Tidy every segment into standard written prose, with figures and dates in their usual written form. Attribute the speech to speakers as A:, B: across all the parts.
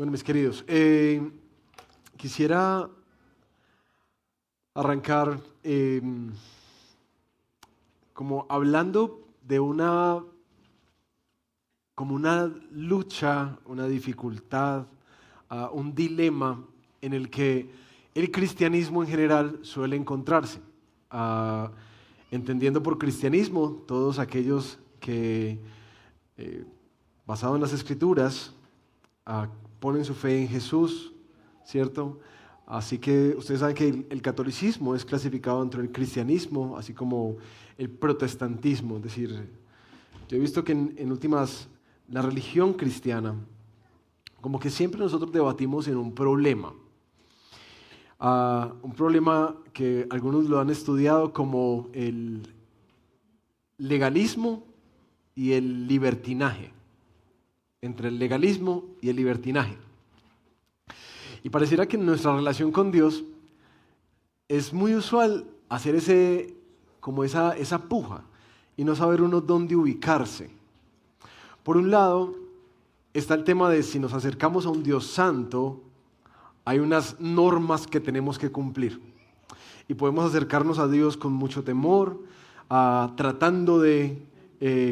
A: Bueno, mis queridos, quisiera arrancar como hablando de como una lucha, una dificultad, un dilema en el que el cristianismo en general suele encontrarse. Ah, Entendiendo por cristianismo todos aquellos que, basado en las Escrituras, ponen su fe en Jesús, ¿cierto? Así que ustedes saben que el catolicismo es clasificado dentro del cristianismo, así como el protestantismo. Es decir, yo he visto que en últimas, la religión cristiana, como que siempre nosotros debatimos en un problema que algunos lo han estudiado como el legalismo y el libertinaje, entre el legalismo y el libertinaje. Y pareciera que en nuestra relación con Dios es muy usual hacer esa puja y no saber uno dónde ubicarse. Por un lado, está el tema de si nos acercamos a un Dios santo, hay unas normas que tenemos que cumplir. Y podemos acercarnos a Dios con mucho temor, tratando de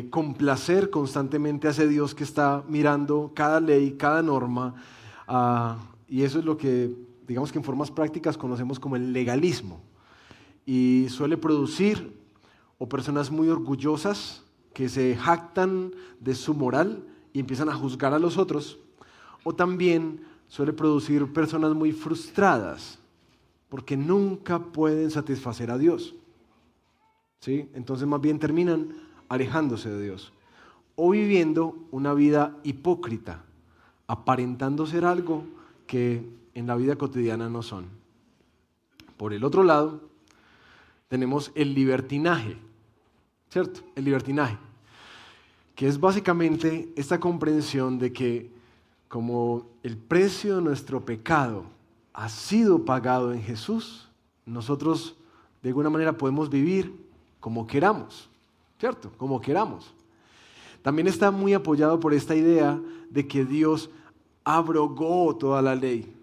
A: complacer constantemente a ese Dios que está mirando cada ley, cada norma. Y eso es lo que, digamos que en formas prácticas conocemos como el legalismo. Y suele producir o personas muy orgullosas que se jactan de su moral y empiezan a juzgar a los otros, o también suele producir personas muy frustradas porque nunca pueden satisfacer a Dios, ¿sí? Entonces más bien terminan alejándose de Dios o viviendo una vida hipócrita, aparentando ser algo que en la vida cotidiana no son. Por el otro lado, tenemos el libertinaje, ¿cierto? El libertinaje, que es básicamente esta comprensión de que como el precio de nuestro pecado ha sido pagado en Jesús, nosotros de alguna manera podemos vivir como queramos, ¿cierto? Como queramos. También está muy apoyado por esta idea de que Dios abrogó toda la ley,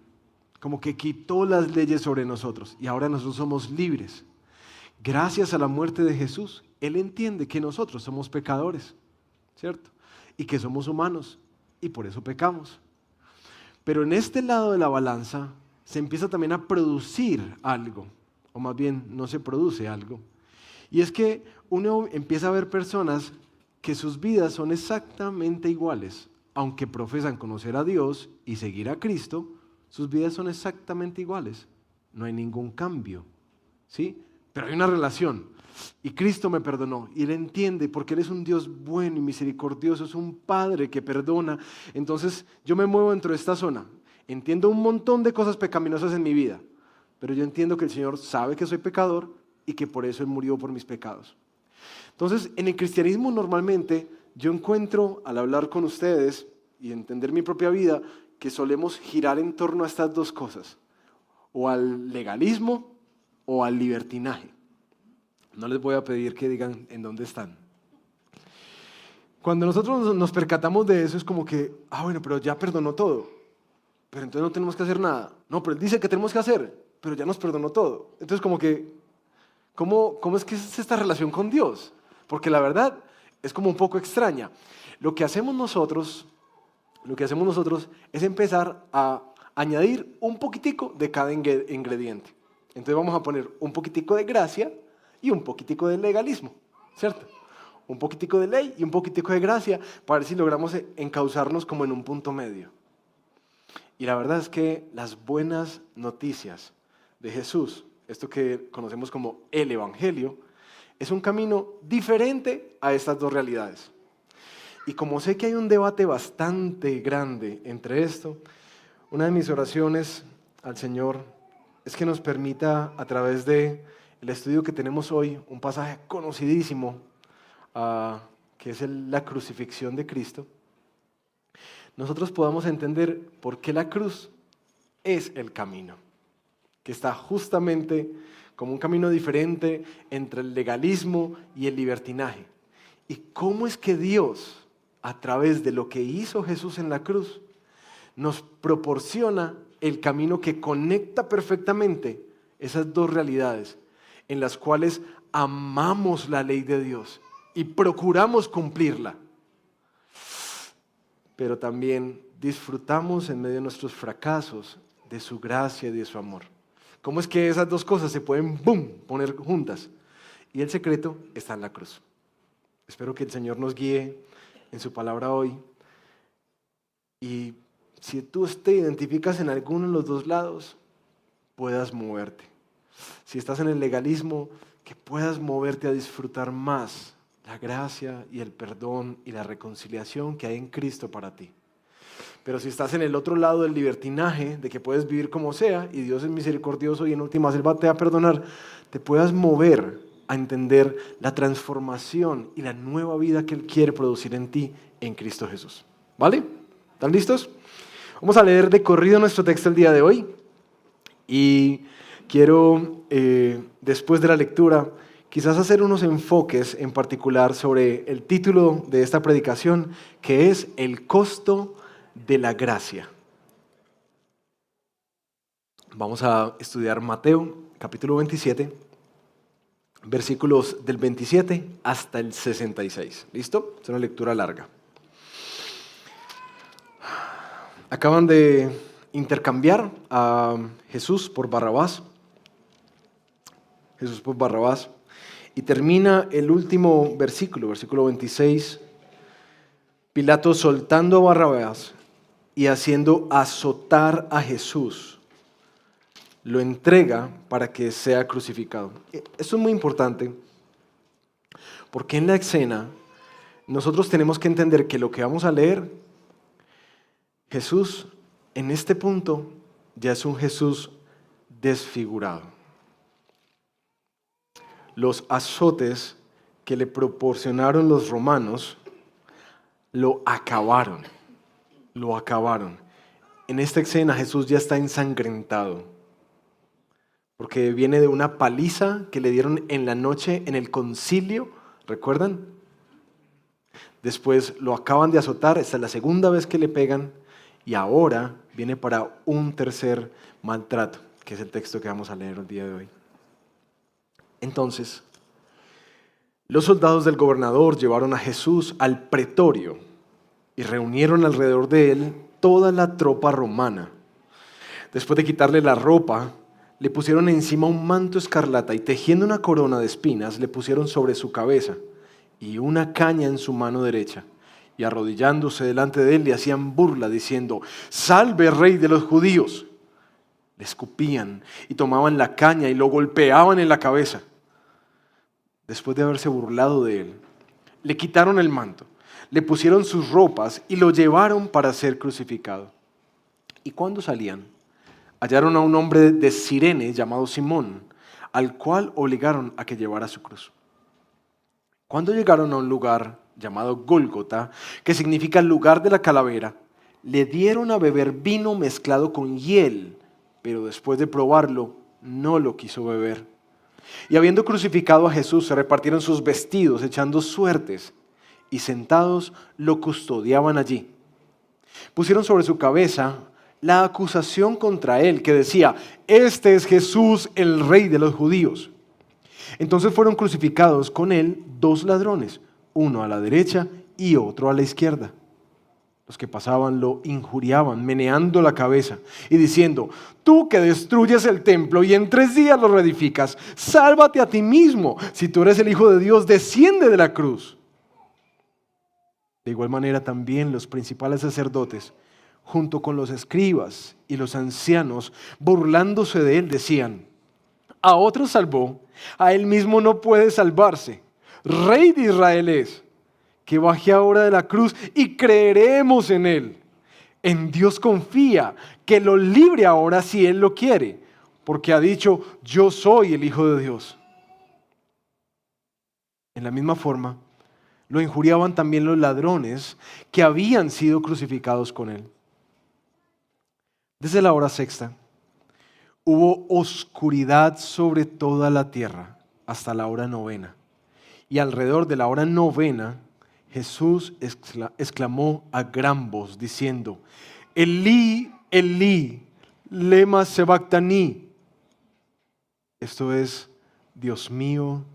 A: como que quitó las leyes sobre nosotros y ahora nosotros somos libres. Gracias a la muerte de Jesús, Él entiende que nosotros somos pecadores, ¿cierto? Y que somos humanos y por eso pecamos. Pero en este lado de la balanza se empieza también a producir algo, o más bien no se produce algo. Y es que uno empieza a ver personas que sus vidas son exactamente iguales, aunque profesan conocer a Dios y seguir a Cristo, sus vidas son exactamente iguales. No hay ningún cambio, ¿sí? Pero hay una relación. Y Cristo me perdonó y Él entiende porque Él es un Dios bueno y misericordioso, es un Padre que perdona. Entonces yo me muevo dentro de esta zona. Entiendo un montón de cosas pecaminosas en mi vida, pero yo entiendo que el Señor sabe que soy pecador y que por eso Él murió por mis pecados. Entonces, en el cristianismo normalmente yo encuentro, al hablar con ustedes y entender mi propia vida, que solemos girar en torno a estas dos cosas, o al legalismo o al libertinaje. No les voy a pedir que digan en dónde están. Cuando nosotros nos percatamos de eso es como que, bueno, pero ya perdonó todo, pero entonces no tenemos que hacer nada. No, pero Él dice que tenemos que hacer, pero ya nos perdonó todo. Entonces como que, ¿cómo es que es esta relación con Dios? Porque la verdad es como un poco extraña. Lo que hacemos nosotros es empezar a añadir un poquitico de cada ingrediente. Entonces vamos a poner un poquitico de gracia y un poquitico de legalismo, ¿cierto? Un poquitico de ley y un poquitico de gracia para ver si logramos encauzarnos como en un punto medio. Y la verdad es que las buenas noticias de Jesús, esto que conocemos como el Evangelio, es un camino diferente a estas dos realidades. Y como sé que hay un debate bastante grande entre esto, una de mis oraciones al Señor es que nos permita, a través del estudio que tenemos hoy, un pasaje conocidísimo, que es la crucifixión de Cristo, nosotros podamos entender por qué la cruz es el camino, que está justamente como un camino diferente entre el legalismo y el libertinaje. Y cómo es que Dios, a través de lo que hizo Jesús en la cruz, nos proporciona el camino que conecta perfectamente esas dos realidades en las cuales amamos la ley de Dios y procuramos cumplirla, pero también disfrutamos en medio de nuestros fracasos de su gracia y de su amor. ¿Cómo es que esas dos cosas se pueden poner juntas? Y el secreto está en la cruz. Espero que el Señor nos guíe en su palabra hoy. Y si tú te identificas en alguno de los dos lados, puedas moverte. Si estás en el legalismo, que puedas moverte a disfrutar más la gracia y el perdón y la reconciliación que hay en Cristo para ti. Pero si estás en el otro lado del libertinaje, de que puedes vivir como sea, y Dios es misericordioso y en últimas Él te va a perdonar, te puedas mover a entender la transformación y la nueva vida que Él quiere producir en ti en Cristo Jesús. ¿Vale? ¿Están listos? Vamos a leer de corrido nuestro texto el día de hoy. Y quiero, después de la lectura, quizás hacer unos enfoques en particular sobre el título de esta predicación, que es el costo de la gracia. Vamos a estudiar Mateo, capítulo 27, versículos del 27 hasta el 66. ¿Listo? Es una lectura larga. Acaban de intercambiar a Jesús por Barrabás. Jesús por Barrabás. Y termina el último versículo, versículo 26. Pilato soltando a Barrabás y haciendo azotar a Jesús, lo entrega para que sea crucificado. Esto es muy importante porque en la escena nosotros tenemos que entender que lo que vamos a leer, Jesús en este punto ya es un Jesús desfigurado. Los azotes que le proporcionaron los romanos lo acabaron. En esta escena Jesús ya está ensangrentado, porque viene de una paliza que le dieron en la noche en el concilio, ¿recuerdan? Después lo acaban de azotar, esta es la segunda vez que le pegan, y ahora viene para un tercer maltrato, que es el texto que vamos a leer el día de hoy. Entonces, los soldados del gobernador llevaron a Jesús al pretorio y reunieron alrededor de él toda la tropa romana. Después de quitarle la ropa, le pusieron encima un manto escarlata y tejiendo una corona de espinas le pusieron sobre su cabeza y una caña en su mano derecha. Y arrodillándose delante de él le hacían burla diciendo: «¡Salve, Rey de los judíos!». Le escupían y tomaban la caña y lo golpeaban en la cabeza. Después de haberse burlado de él, le quitaron el manto, le pusieron sus ropas y lo llevaron para ser crucificado. Y cuando salían, hallaron a un hombre de Cirene llamado Simón, al cual obligaron a que llevara su cruz. Cuando llegaron a un lugar llamado Gólgota, que significa lugar de la calavera, le dieron a beber vino mezclado con hiel, pero después de probarlo, no lo quiso beber. Y habiendo crucificado a Jesús, se repartieron sus vestidos, echando suertes, y sentados lo custodiaban allí. Pusieron sobre su cabeza la acusación contra él, que decía: «Este es Jesús, el Rey de los judíos». Entonces fueron crucificados con él 2 ladrones, uno a la derecha y otro a la izquierda. Los que pasaban lo injuriaban, meneando la cabeza y diciendo: «Tú que destruyes el templo y en 3 días lo reedificas, sálvate a ti mismo. Si tú eres el Hijo de Dios, desciende de la cruz». De igual manera también los principales sacerdotes, junto con los escribas y los ancianos, burlándose de él, decían: «A otros salvó, a él mismo no puede salvarse. Rey de Israel es. Que baje ahora de la cruz y creeremos en él. En Dios confía, que lo libre ahora si él lo quiere, porque ha dicho: yo soy el Hijo de Dios». En la misma forma, lo injuriaban también los ladrones que habían sido crucificados con él. Desde la hora sexta, hubo oscuridad sobre toda la tierra hasta la hora novena. Y alrededor de la hora novena, Jesús exclamó a gran voz diciendo: Elí, Elí, lema sabactani. Esto es, Dios mío,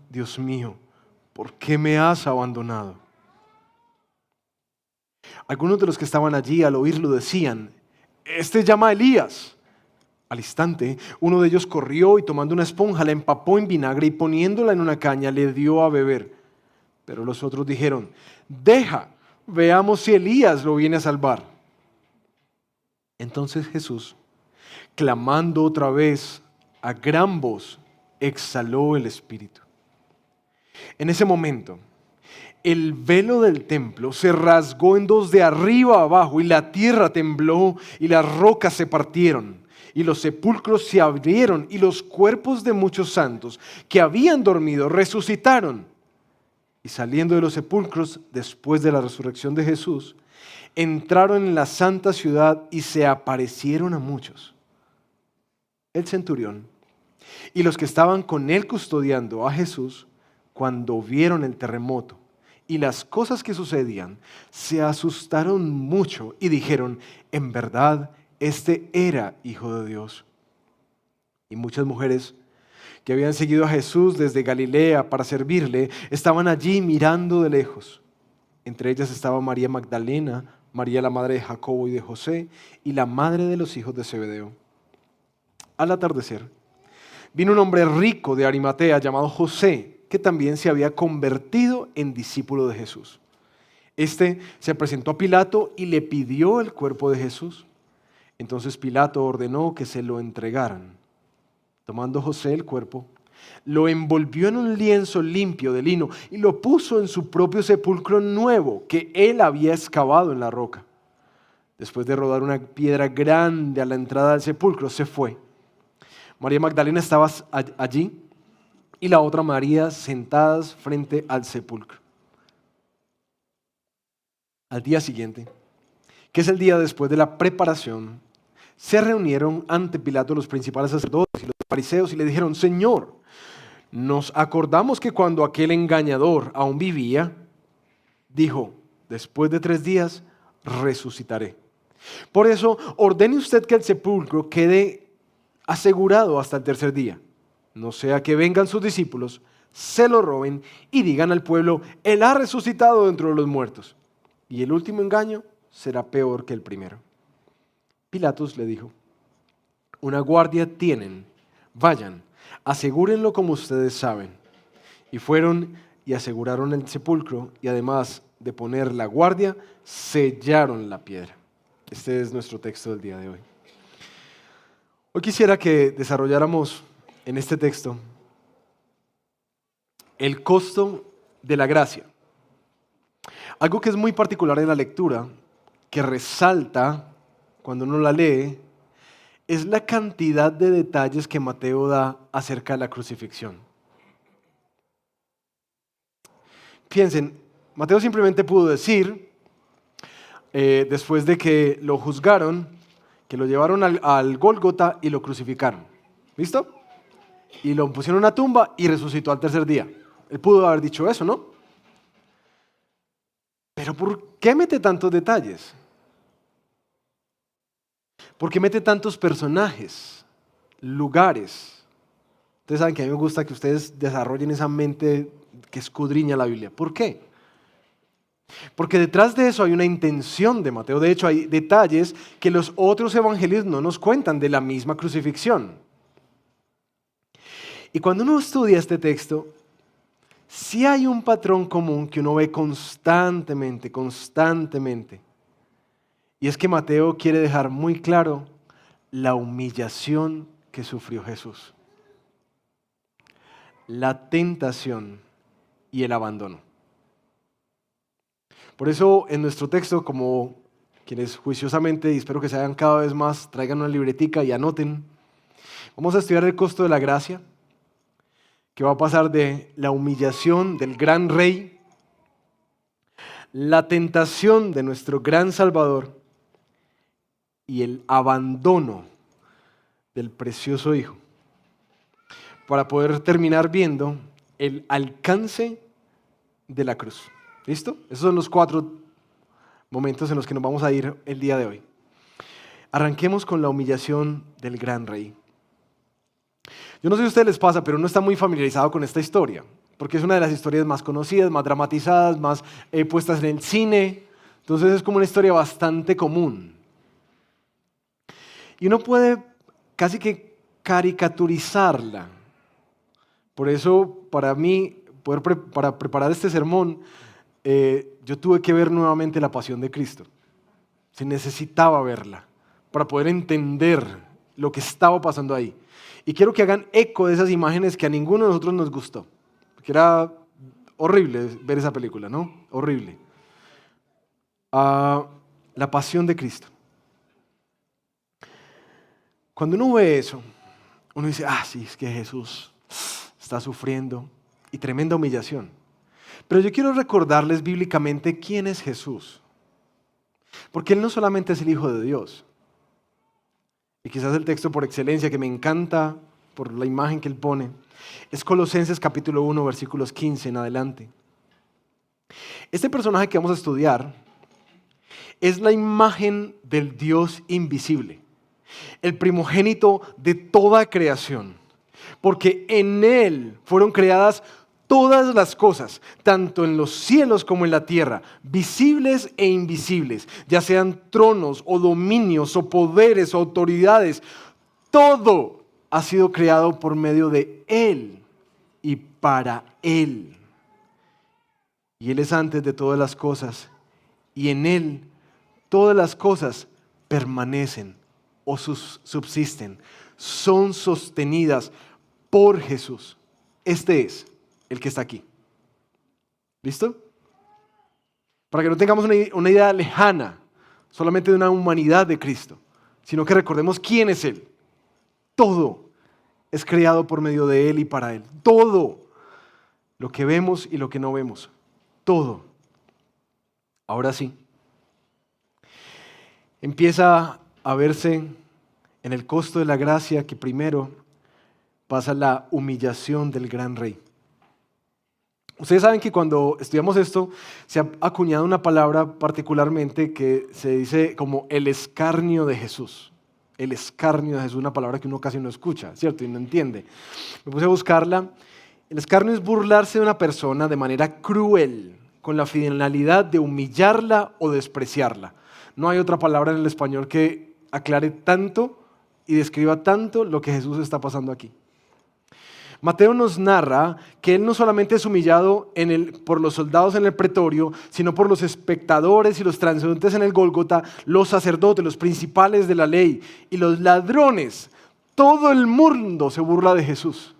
A: ¿por qué me has abandonado? Algunos de los que estaban allí al oírlo decían, este llama a Elías. Al instante, uno de ellos corrió y tomando una esponja la empapó en vinagre y poniéndola en una caña le dio a beber. Pero los otros dijeron, deja, veamos si Elías lo viene a salvar. Entonces Jesús, clamando otra vez a gran voz, exhaló el espíritu. En ese momento, el velo del templo se rasgó en dos de arriba a abajo y la tierra tembló y las rocas se partieron y los sepulcros se abrieron y los cuerpos de muchos santos que habían dormido resucitaron. Y saliendo de los sepulcros después de la resurrección de Jesús, entraron en la santa ciudad y se aparecieron a muchos. El centurión y los que estaban con él custodiando a Jesús, cuando vieron el terremoto y las cosas que sucedían, se asustaron mucho y dijeron, en verdad, este era Hijo de Dios. Y muchas mujeres que habían seguido a Jesús desde Galilea para servirle, estaban allí mirando de lejos. Entre ellas estaba María Magdalena, María la madre de Jacobo y de José, y la madre de los hijos de Zebedeo. Al atardecer, vino un hombre rico de Arimatea llamado José, que también se había convertido en discípulo de Jesús. Este se presentó a Pilato y le pidió el cuerpo de Jesús. Entonces Pilato ordenó que se lo entregaran. Tomando José el cuerpo, lo envolvió en un lienzo limpio de lino y lo puso en su propio sepulcro nuevo que él había excavado en la roca. Después de rodar una piedra grande a la entrada del sepulcro, se fue. María Magdalena estaba allí y la otra María sentadas frente al sepulcro. Al día siguiente, que es el día después de la preparación, se reunieron ante Pilato los principales sacerdotes y los fariseos y le dijeron, Señor, nos acordamos que cuando aquel engañador aún vivía, dijo, después de 3 días resucitaré. Por eso ordene usted que el sepulcro quede asegurado hasta el 3er día, no sea que vengan sus discípulos, se lo roben y digan al pueblo, Él ha resucitado dentro de los muertos, y el último engaño será peor que el primero. Pilatos le dijo, una guardia tienen, vayan, asegúrenlo como ustedes saben. Y fueron y aseguraron el sepulcro y además de poner la guardia, sellaron la piedra. Este es nuestro texto del día de hoy. Hoy quisiera que desarrolláramos en este texto el costo de la gracia. Algo que es muy particular en la lectura, que resalta cuando uno la lee, es la cantidad de detalles que Mateo da acerca de la crucifixión. Piensen, Mateo simplemente pudo decir, después de que lo juzgaron, que lo llevaron al Gólgota y lo crucificaron. ¿Listo? Y lo pusieron en una tumba y resucitó al 3er día. Él pudo haber dicho eso, ¿no? Pero ¿por qué mete tantos detalles? ¿Por qué mete tantos personajes, lugares? Ustedes saben que a mí me gusta que ustedes desarrollen esa mente que escudriña la Biblia. ¿Por qué? Porque detrás de eso hay una intención de Mateo. De hecho, hay detalles que los otros evangelios no nos cuentan de la misma crucifixión. Y cuando uno estudia este texto, sí hay un patrón común que uno ve constantemente. Y es que Mateo quiere dejar muy claro la humillación que sufrió Jesús, la tentación y el abandono. Por eso en nuestro texto, como quienes juiciosamente, y espero que se hagan cada vez más, traigan una libretica y anoten, vamos a estudiar el costo de la gracia, que va a pasar de la humillación del gran rey, la tentación de nuestro gran Salvador y el abandono del precioso Hijo, para poder terminar viendo el alcance de la cruz. ¿Listo? Esos son los 4 momentos en los que nos vamos a ir el día de hoy. Arranquemos con la humillación del gran rey. Yo no sé si a ustedes les pasa, pero uno está muy familiarizado con esta historia, porque es una de las historias más conocidas, más dramatizadas, más puestas en el cine. Entonces es como una historia bastante común. Y uno puede casi que caricaturizarla. Por eso, para mí, para preparar este sermón, yo tuve que ver nuevamente La Pasión de Cristo. Se necesitaba verla para poder entender lo que estaba pasando ahí. Y quiero que hagan eco de esas imágenes que a ninguno de nosotros nos gustó. Porque era horrible ver esa película, ¿no? Horrible. La Pasión de Cristo. Cuando uno ve eso, uno dice, sí, es que Jesús está sufriendo y tremenda humillación. Pero yo quiero recordarles bíblicamente quién es Jesús. Porque Él no solamente es el Hijo de Dios. Y quizás el texto por excelencia que me encanta por la imagen que Él pone, es Colosenses capítulo 1, versículos 15 en adelante. Este personaje que vamos a estudiar es la imagen del Dios invisible, el primogénito de toda creación, porque en Él fueron creadas todas las cosas, tanto en los cielos como en la tierra, visibles e invisibles, ya sean tronos o dominios o poderes o autoridades, todo ha sido creado por medio de Él y para Él. Y Él es antes de todas las cosas, y en Él todas las cosas permanecen o subsisten, son sostenidas por Jesús. Este es el que está aquí. ¿Listo? Para que no tengamos una idea lejana solamente de una humanidad de Cristo, sino que recordemos quién es Él. Todo es creado por medio de Él y para Él. Todo. Lo que vemos y lo que no vemos. Todo. Ahora sí. Empieza a verse en el costo de la gracia que primero pasa la humillación del gran rey. Ustedes saben que cuando estudiamos esto se ha acuñado una palabra particularmente que se dice como el escarnio de Jesús. El escarnio de Jesús, una palabra que uno casi no escucha, ¿cierto? Y no entiende. Me puse a buscarla. El escarnio es burlarse de una persona de manera cruel, con la finalidad de humillarla o despreciarla. No hay otra palabra en el español que aclare tanto y describa tanto lo que Jesús está pasando aquí. Mateo nos narra que Él no solamente es humillado por los soldados en el pretorio, sino por los espectadores y los transeúntes en el Gólgota, los sacerdotes, los principales de la ley y los ladrones. Todo el mundo se burla de Jesús.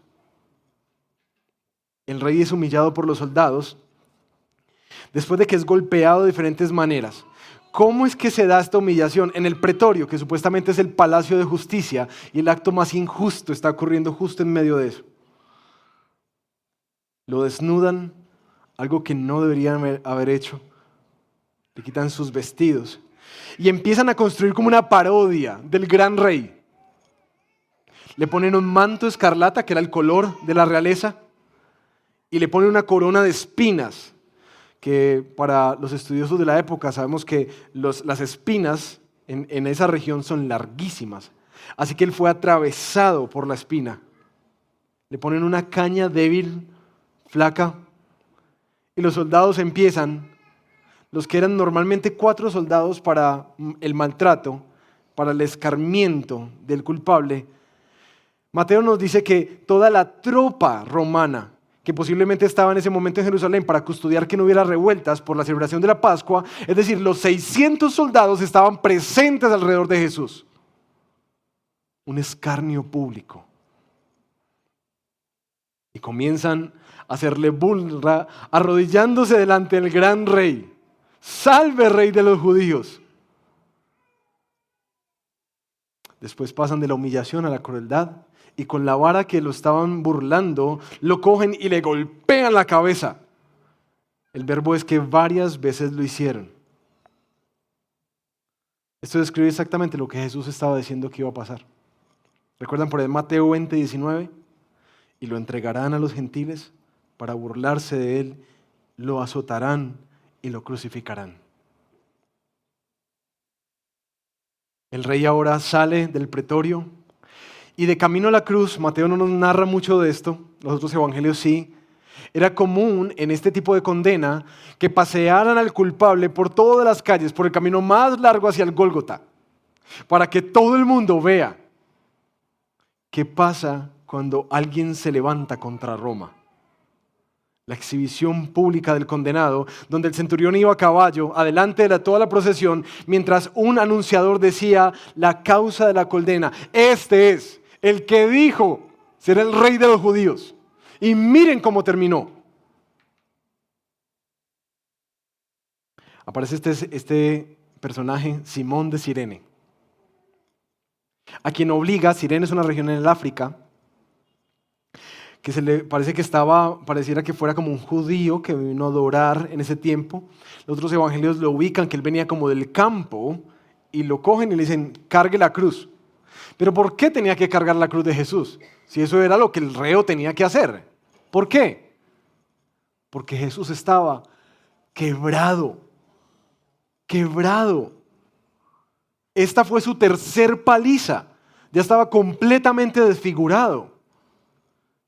A: El rey es humillado por los soldados después de que es golpeado de diferentes maneras. ¿Cómo es que se da esta humillación? En el pretorio, que supuestamente es el palacio de justicia, y el acto más injusto está ocurriendo justo en medio de eso. Lo desnudan, algo que no deberían haber hecho. Le quitan sus vestidos y empiezan a construir como una parodia del gran rey. Le ponen un manto escarlata, que era el color de la realeza, y le ponen una corona de espinas, que para los estudiosos de la época sabemos que las espinas en esa región son larguísimas. Así que él fue atravesado por la espina. Le ponen una caña débil, flaca, y los soldados empiezan, los que eran normalmente 4 soldados para el maltrato, para el escarmiento del culpable. Mateo nos dice que toda la tropa romana, que posiblemente estaba en ese momento en Jerusalén para custodiar que no hubiera revueltas por la celebración de la Pascua, es decir, los 600 soldados estaban presentes alrededor de Jesús. Un escarnio público. Y comienzan a hacerle burla, arrodillándose delante del gran rey. ¡Salve, rey de los judíos! Después pasan de la humillación a la crueldad, y con la vara que lo estaban burlando, lo cogen y le golpean la cabeza. El verbo es que varias veces lo hicieron. Esto describe exactamente lo que Jesús estaba diciendo que iba a pasar. ¿Recuerdan por ahí Mateo 20, 19? Y lo entregarán a los gentiles para burlarse de él, lo azotarán y lo crucificarán. El rey ahora sale del pretorio y de camino a la cruz. Mateo no nos narra mucho de esto, los otros evangelios sí. Era común en este tipo de condena que pasearan al culpable por todas las calles, por el camino más largo hacia el Gólgota, para que todo el mundo vea qué pasa cuando alguien se levanta contra Roma. La exhibición pública del condenado, donde el centurión iba a caballo, adelante de toda la procesión, mientras un anunciador decía la causa de la condena. Este es el que dijo ser el rey de los judíos. Y miren cómo terminó. Aparece este personaje, Simón de Cirene, a quien obliga. Cirene es una región en el África, que pareciera que fuera como un judío que vino a adorar en ese tiempo. Los otros evangelios lo ubican, que él venía como del campo, y lo cogen y le dicen, cargue la cruz. Pero ¿por qué tenía que cargar la cruz de Jesús? Si eso era lo que el reo tenía que hacer. ¿Por qué? Porque Jesús estaba quebrado. Esta fue su tercer paliza. Ya estaba completamente desfigurado.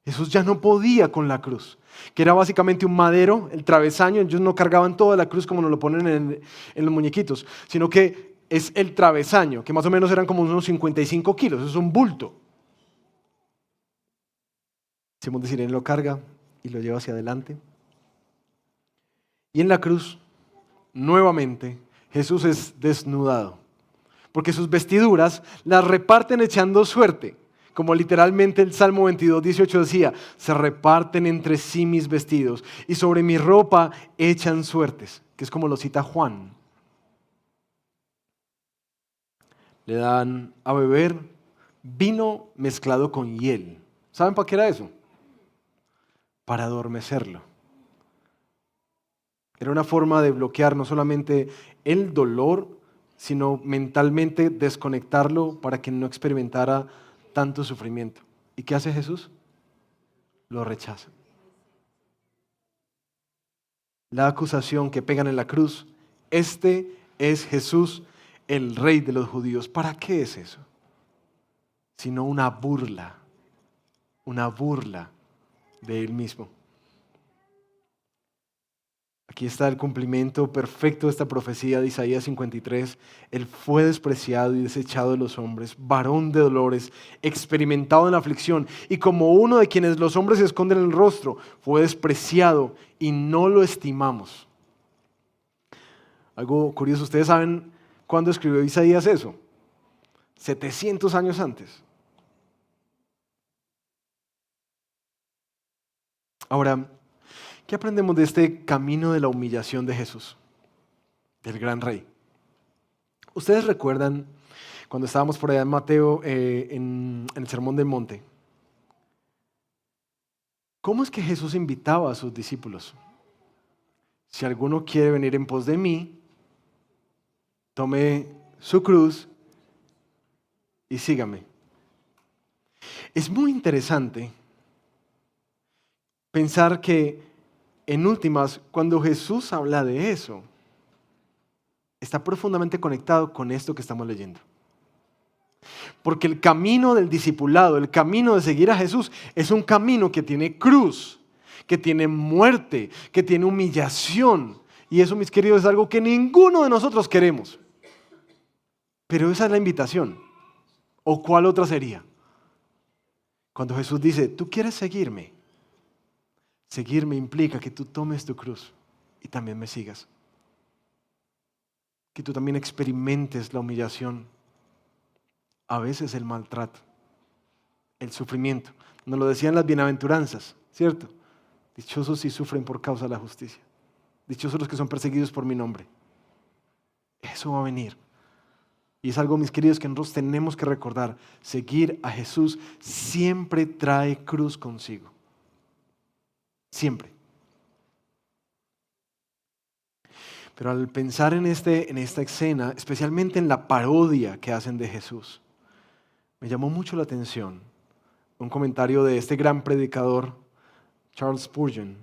A: Jesús ya no podía con la cruz, que era básicamente un madero, el travesaño. Ellos no cargaban toda la cruz como nos lo ponen en los muñequitos, sino que es el travesaño, que más o menos eran como unos 55 kilos, eso es un bulto. Simón de Cirene lo carga y lo lleva hacia adelante. Y en la cruz, nuevamente, Jesús es desnudado, porque sus vestiduras las reparten echando suerte. Como literalmente el Salmo 22, 18 decía, se reparten entre sí mis vestidos y sobre mi ropa echan suertes, que es como lo cita Juan. Le dan a beber vino mezclado con hiel. ¿Saben para qué era eso? Para adormecerlo. Era una forma de bloquear no solamente el dolor, sino mentalmente desconectarlo para que no experimentara tanto sufrimiento. ¿Y qué hace Jesús? Lo rechaza. La acusación que pegan en la cruz, este es Jesús, el rey de los judíos. ¿Para qué es eso? Sino una burla de él mismo. Aquí está el cumplimiento perfecto de esta profecía de Isaías 53. Él fue despreciado y desechado de los hombres, varón de dolores, experimentado en la aflicción, y como uno de quienes los hombres esconden el rostro, fue despreciado y no lo estimamos. Algo curioso, ¿ustedes saben cuándo escribió Isaías eso? 700 años antes. Ahora, ¿qué aprendemos de este camino de la humillación de Jesús, del gran rey? ¿Ustedes recuerdan cuando estábamos por allá en Mateo, en el Sermón del Monte? ¿Cómo es que Jesús invitaba a sus discípulos? Si alguno quiere venir en pos de mí, tome su cruz y sígame. Es muy interesante pensar que, en últimas, cuando Jesús habla de eso, está profundamente conectado con esto que estamos leyendo. Porque el camino del discipulado, el camino de seguir a Jesús, es un camino que tiene cruz, que tiene muerte, que tiene humillación. Y eso, mis queridos, es algo que ninguno de nosotros queremos. Pero esa es la invitación. ¿O cuál otra sería? Cuando Jesús dice, ¿tú quieres seguirme? Seguirme implica que tú tomes tu cruz y también me sigas. Que tú también experimentes la humillación, a veces el maltrato, el sufrimiento. Nos lo decían las bienaventuranzas, ¿cierto? Dichosos si sufren por causa de la justicia. Dichosos los que son perseguidos por mi nombre. Eso va a venir. Y es algo, mis queridos, que nosotros tenemos que recordar. Seguir a Jesús siempre trae cruz consigo. Siempre. Pero al pensar en esta escena, especialmente en la parodia que hacen de Jesús, me llamó mucho la atención un comentario de este gran predicador, Charles Spurgeon.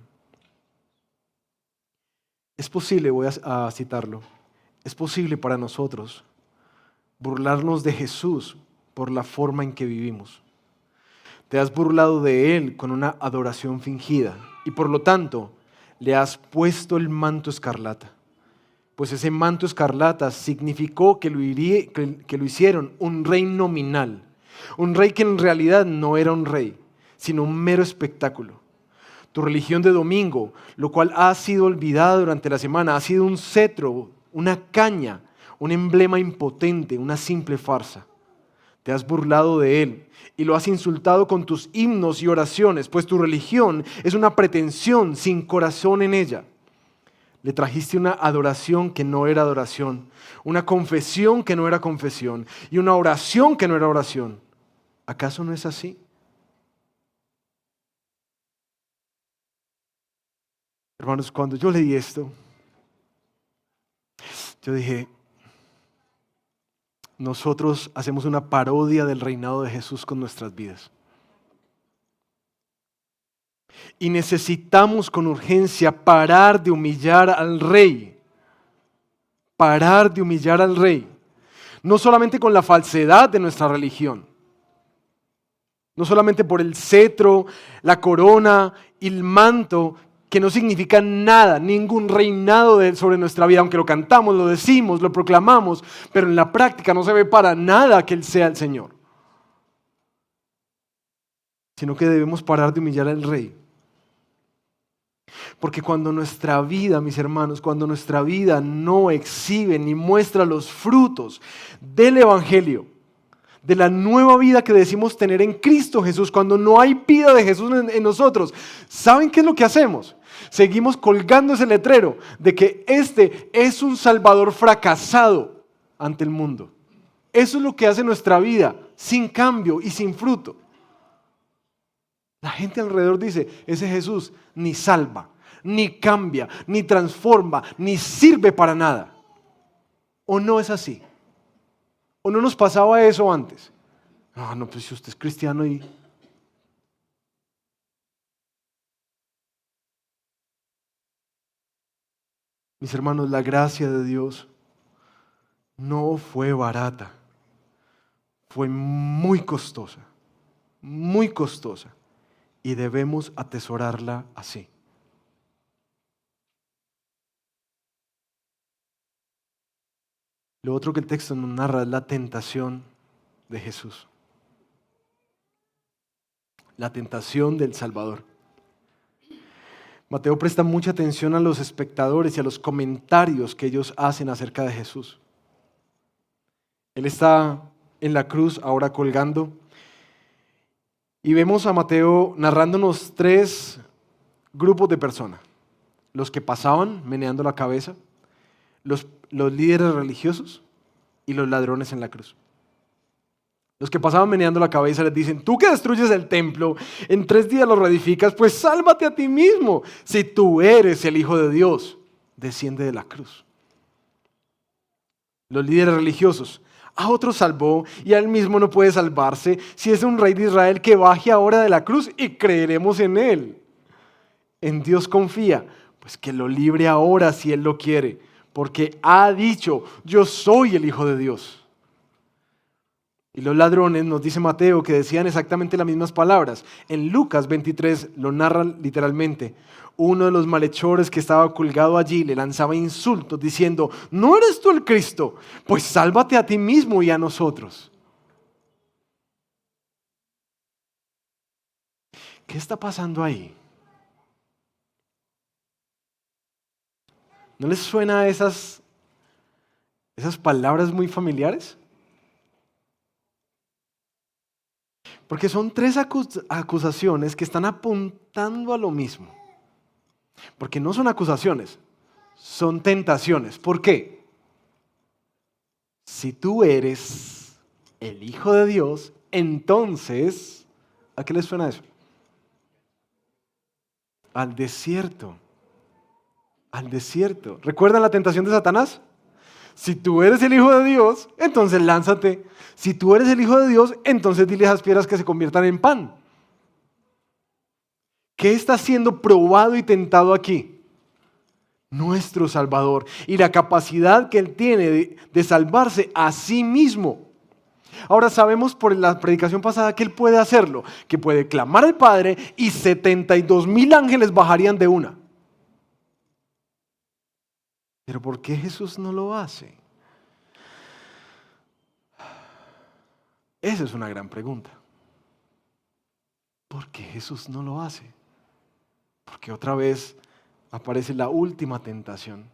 A: Es posible, voy a citarlo, es posible para nosotros burlarnos de Jesús por la forma en que vivimos. Te has burlado de Él con una adoración fingida y por lo tanto le has puesto el manto escarlata. Pues ese manto escarlata significó que lo hicieron un rey nominal, un rey que en realidad no era un rey, sino un mero espectáculo. Tu religión de domingo, lo cual ha sido olvidada durante la semana, ha sido un cetro, una caña, un emblema impotente, una simple farsa. Te has burlado de Él y lo has insultado con tus himnos y oraciones, pues tu religión es una pretensión sin corazón en ella. Le trajiste una adoración que no era adoración, una confesión que no era confesión y una oración que no era oración. ¿Acaso no es así? Hermanos, cuando yo leí esto, yo dije, nosotros hacemos una parodia del reinado de Jesús con nuestras vidas. Y necesitamos con urgencia parar de humillar al rey. Parar de humillar al rey. No solamente con la falsedad de nuestra religión. No solamente por el cetro, la corona y el manto, que no significa nada, ningún reinado sobre nuestra vida, aunque lo cantamos, lo decimos, lo proclamamos, pero en la práctica no se ve para nada que Él sea el Señor. Sino que debemos parar de humillar al rey. Porque cuando nuestra vida, mis hermanos, cuando nuestra vida no exhibe ni muestra los frutos del Evangelio, de la nueva vida que decimos tener en Cristo Jesús, cuando no hay vida de Jesús en nosotros, ¿saben qué es lo que hacemos? Seguimos colgando ese letrero de que este es un Salvador fracasado ante el mundo. Eso es lo que hace nuestra vida, sin cambio y sin fruto. La gente alrededor dice, ese Jesús ni salva, ni cambia, ni transforma, ni sirve para nada. ¿O no es así? ¿O no nos pasaba eso antes? No, pues si usted es cristiano y... Mis hermanos, la gracia de Dios no fue barata, fue muy costosa, y debemos atesorarla así. Lo otro que el texto nos narra es la tentación de Jesús, la tentación del Salvador. Mateo presta mucha atención a los espectadores y a los comentarios que ellos hacen acerca de Jesús. Él está en la cruz, ahora colgando, y vemos a Mateo narrándonos 3 grupos de personas. Los que pasaban meneando la cabeza, los líderes religiosos y los ladrones en la cruz. Los que pasaban meneando la cabeza les dicen, tú que destruyes el templo, en 3 días lo reedificas, pues sálvate a ti mismo. Si tú eres el Hijo de Dios, desciende de la cruz. Los líderes religiosos, a otro salvó y a él mismo no puede salvarse. Si es un rey de Israel, que baje ahora de la cruz y creeremos en él. En Dios confía, pues que lo libre ahora si él lo quiere, porque ha dicho, yo soy el Hijo de Dios. Y los ladrones, nos dice Mateo, que decían exactamente las mismas palabras. En Lucas 23 lo narran literalmente. Uno de los malhechores que estaba colgado allí le lanzaba insultos diciendo, ¿no eres tú el Cristo? Pues sálvate a ti mismo y a nosotros. ¿Qué está pasando ahí? ¿No les suena esas palabras muy familiares? Porque son 3 acusaciones que están apuntando a lo mismo. Porque no son acusaciones, son tentaciones. ¿Por qué? Si tú eres el Hijo de Dios, entonces, ¿a qué les suena eso? Al desierto. Al desierto. ¿Recuerdan la tentación de Satanás? Si tú eres el Hijo de Dios, entonces lánzate. Si tú eres el Hijo de Dios, entonces dile a esas piedras que se conviertan en pan. ¿Qué está siendo probado y tentado aquí? nuestro Salvador, y la capacidad que Él tiene de salvarse a sí mismo. Ahora sabemos por la predicación pasada que Él puede hacerlo, que puede clamar al Padre y 72,000 ángeles bajarían de una. Pero ¿por qué Jesús no lo hace? Esa es una gran pregunta. ¿Por qué Jesús no lo hace? Porque otra vez aparece la última tentación.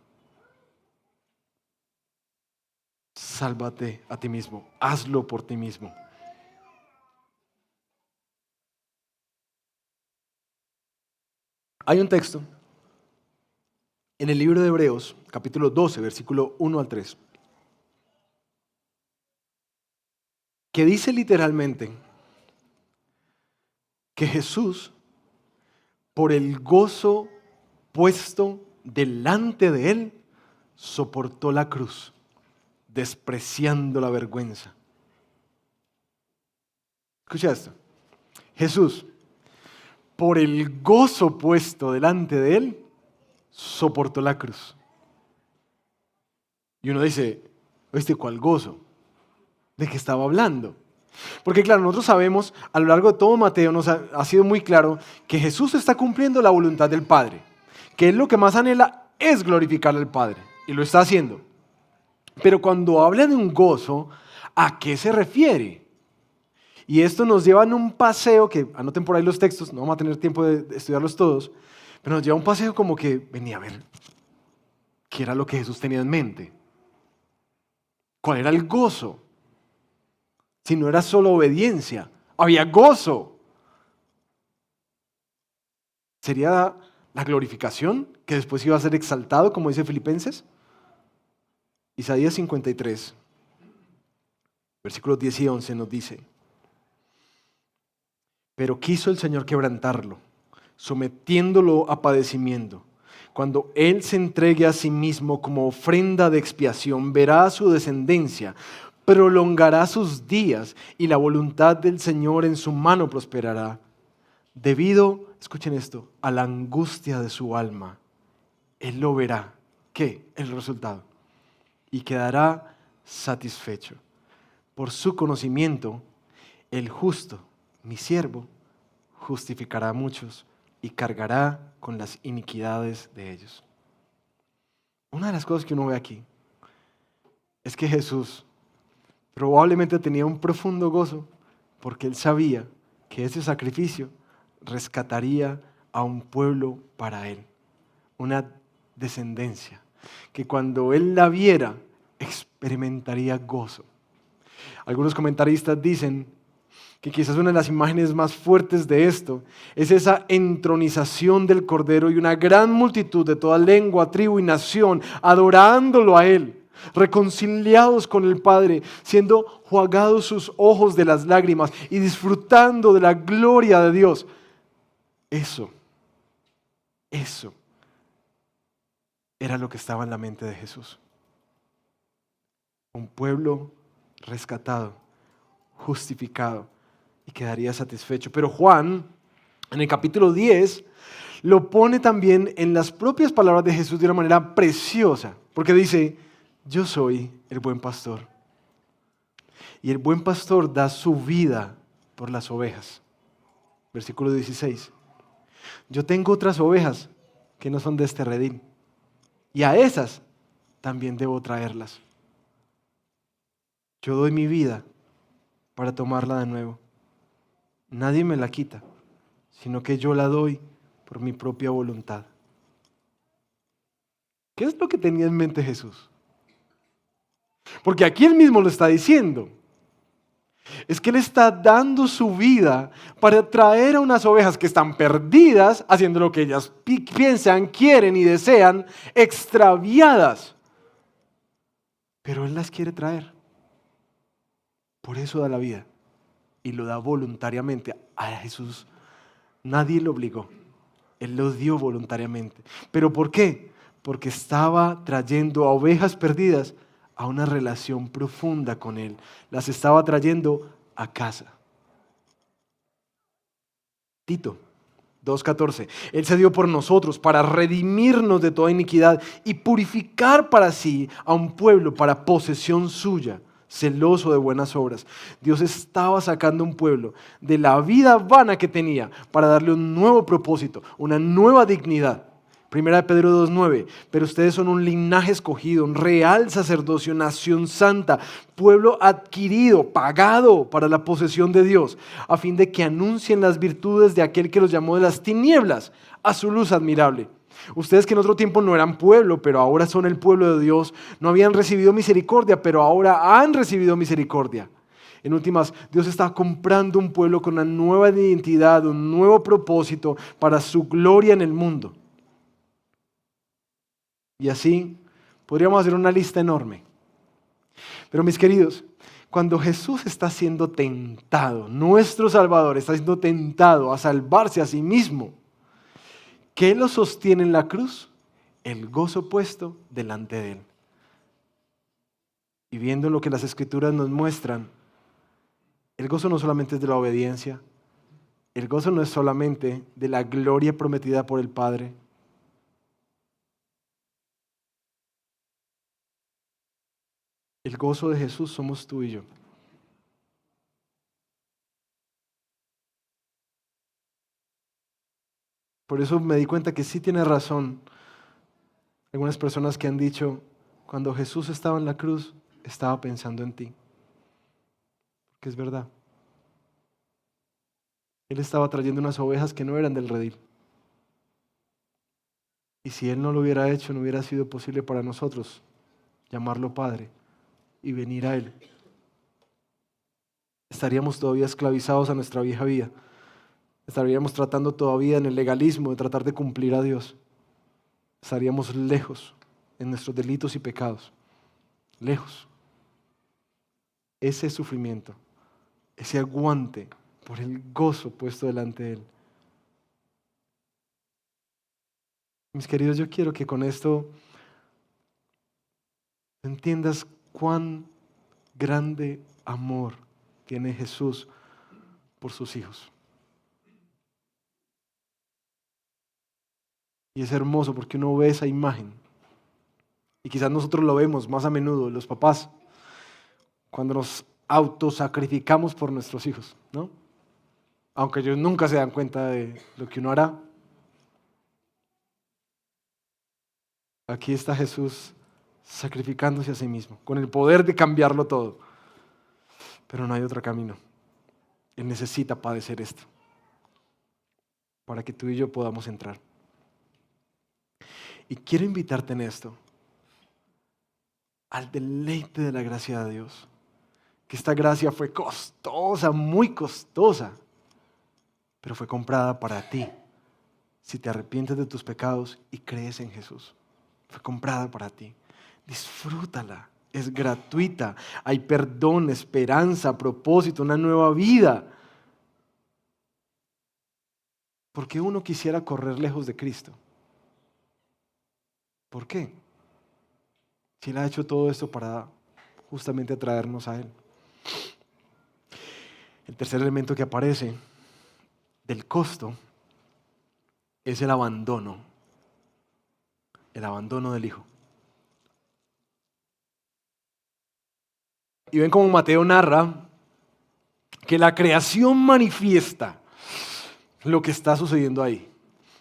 A: Sálvate a ti mismo, hazlo por ti mismo. Hay un texto en el libro de Hebreos, capítulo 12, versículo 1 al 3, que dice literalmente que Jesús, por el gozo puesto delante de Él, soportó la cruz, despreciando la vergüenza. Escucha esto. Jesús, por el gozo puesto delante de Él, soportó la cruz. Y uno dice, ¿oíste cuál gozo? ¿De qué estaba hablando? Porque claro, nosotros sabemos, a lo largo de todo Mateo nos ha sido muy claro que Jesús está cumpliendo la voluntad del Padre, que Él lo que más anhela es glorificar al Padre, y lo está haciendo. Pero cuando habla de un gozo, ¿a qué se refiere? Y esto nos lleva en un paseo, que anoten por ahí los textos, no vamos a tener tiempo de estudiarlos todos, pero nos lleva a un paseo como que venía a ver qué era lo que Jesús tenía en mente. ¿Cuál era el gozo? Si no era solo obediencia, había gozo. ¿Sería la glorificación que después iba a ser exaltado, como dice Filipenses? Isaías 53, versículos 10 y 11 nos dice: pero quiso el Señor quebrantarlo, sometiéndolo a padecimiento. Cuando Él se entregue a sí mismo como ofrenda de expiación, verá a su descendencia, prolongará sus días y la voluntad del Señor en su mano prosperará. Debido, escuchen esto, a la angustia de su alma, Él lo verá. ¿Qué? El resultado. Y quedará satisfecho. Por su conocimiento, el justo, mi siervo, justificará a muchos y cargará con las iniquidades de ellos. Una de las cosas que uno ve aquí es que Jesús probablemente tenía un profundo gozo porque Él sabía que ese sacrificio rescataría a un pueblo para Él, una descendencia, que cuando Él la viera experimentaría gozo. Algunos comentaristas dicen que quizás una de las imágenes más fuertes de esto es esa entronización del Cordero y una gran multitud de toda lengua, tribu y nación adorándolo a Él, reconciliados con el Padre, siendo jugados sus ojos de las lágrimas y disfrutando de la gloria de Dios. Eso era lo que estaba en la mente de Jesús. Un pueblo rescatado, justificado, y quedaría satisfecho. Pero Juan, en el capítulo 10, lo pone también en las propias palabras de Jesús de una manera preciosa, porque dice: yo soy el buen pastor, y el buen pastor da su vida por las ovejas. Versículo 16. Yo tengo otras ovejas que no son de este redil, y a esas también debo traerlas. Yo doy mi vida para tomarla de nuevo. Nadie me la quita, sino que yo la doy por mi propia voluntad. ¿Qué es lo que tenía en mente Jesús? Porque aquí Él mismo lo está diciendo. Es que Él está dando su vida para traer a unas ovejas que están perdidas, haciendo lo que ellas piensan, quieren y desean, extraviadas. Pero Él las quiere traer. Por eso da la vida. Y lo da voluntariamente. A Jesús nadie lo obligó. Él lo dio voluntariamente. ¿Pero por qué? Porque estaba trayendo a ovejas perdidas a una relación profunda con Él. Las estaba trayendo a casa. Tito, 2:14. Él se dio por nosotros para redimirnos de toda iniquidad y purificar para sí a un pueblo para posesión suya, celoso de buenas obras. Dios estaba sacando un pueblo de la vida vana que tenía para darle un nuevo propósito, una nueva dignidad. Primera de Pedro 2:9, pero ustedes son un linaje escogido, un real sacerdocio, nación santa, pueblo adquirido, pagado para la posesión de Dios, a fin de que anuncien las virtudes de aquel que los llamó de las tinieblas a su luz admirable. Ustedes que en otro tiempo no eran pueblo, pero ahora son el pueblo de Dios, no habían recibido misericordia, pero ahora han recibido misericordia. En últimas, Dios está comprando un pueblo con una nueva identidad, un nuevo propósito para su gloria en el mundo. Y así podríamos hacer una lista enorme. Pero mis queridos, cuando Jesús está siendo tentado, nuestro Salvador está siendo tentado a salvarse a sí mismo, ¿qué lo sostiene en la cruz? El gozo puesto delante de Él. Y viendo lo que las Escrituras nos muestran, el gozo no solamente es de la obediencia, el gozo no es solamente de la gloria prometida por el Padre. El gozo de Jesús somos tú y yo. Por eso me di cuenta que sí tiene razón algunas personas que han dicho, cuando Jesús estaba en la cruz, estaba pensando en ti. Que es verdad. Él estaba trayendo unas ovejas que no eran del redil. Y si Él no lo hubiera hecho, no hubiera sido posible para nosotros llamarlo Padre y venir a Él. Estaríamos todavía esclavizados a nuestra vieja vida. Estaríamos tratando todavía en el legalismo de tratar de cumplir a Dios. Estaríamos lejos en nuestros delitos y pecados. Lejos. Ese sufrimiento, ese aguante por el gozo puesto delante de Él. Mis queridos, yo quiero que con esto entiendas cuán grande amor tiene Jesús por sus hijos. Y es hermoso porque uno ve esa imagen. Y quizás nosotros lo vemos más a menudo, los papás, cuando nos autosacrificamos por nuestros hijos, ¿no? Aunque ellos nunca se dan cuenta de lo que uno hará. Aquí está Jesús sacrificándose a sí mismo, con el poder de cambiarlo todo. Pero no hay otro camino. Él necesita padecer esto para que tú y yo podamos entrar. Y quiero invitarte en esto al deleite de la gracia de Dios. Que esta gracia fue costosa, muy costosa, pero fue comprada para ti. Si te arrepientes de tus pecados y crees en Jesús, fue comprada para ti. Disfrútala, es gratuita. Hay perdón, esperanza, propósito, una nueva vida. ¿Por qué uno quisiera correr lejos de Cristo? ¿Por qué? Si Él ha hecho todo esto para justamente atraernos a Él. El tercer elemento que aparece del costo es el abandono del Hijo. Y ven cómo Mateo narra que la creación manifiesta lo que está sucediendo ahí.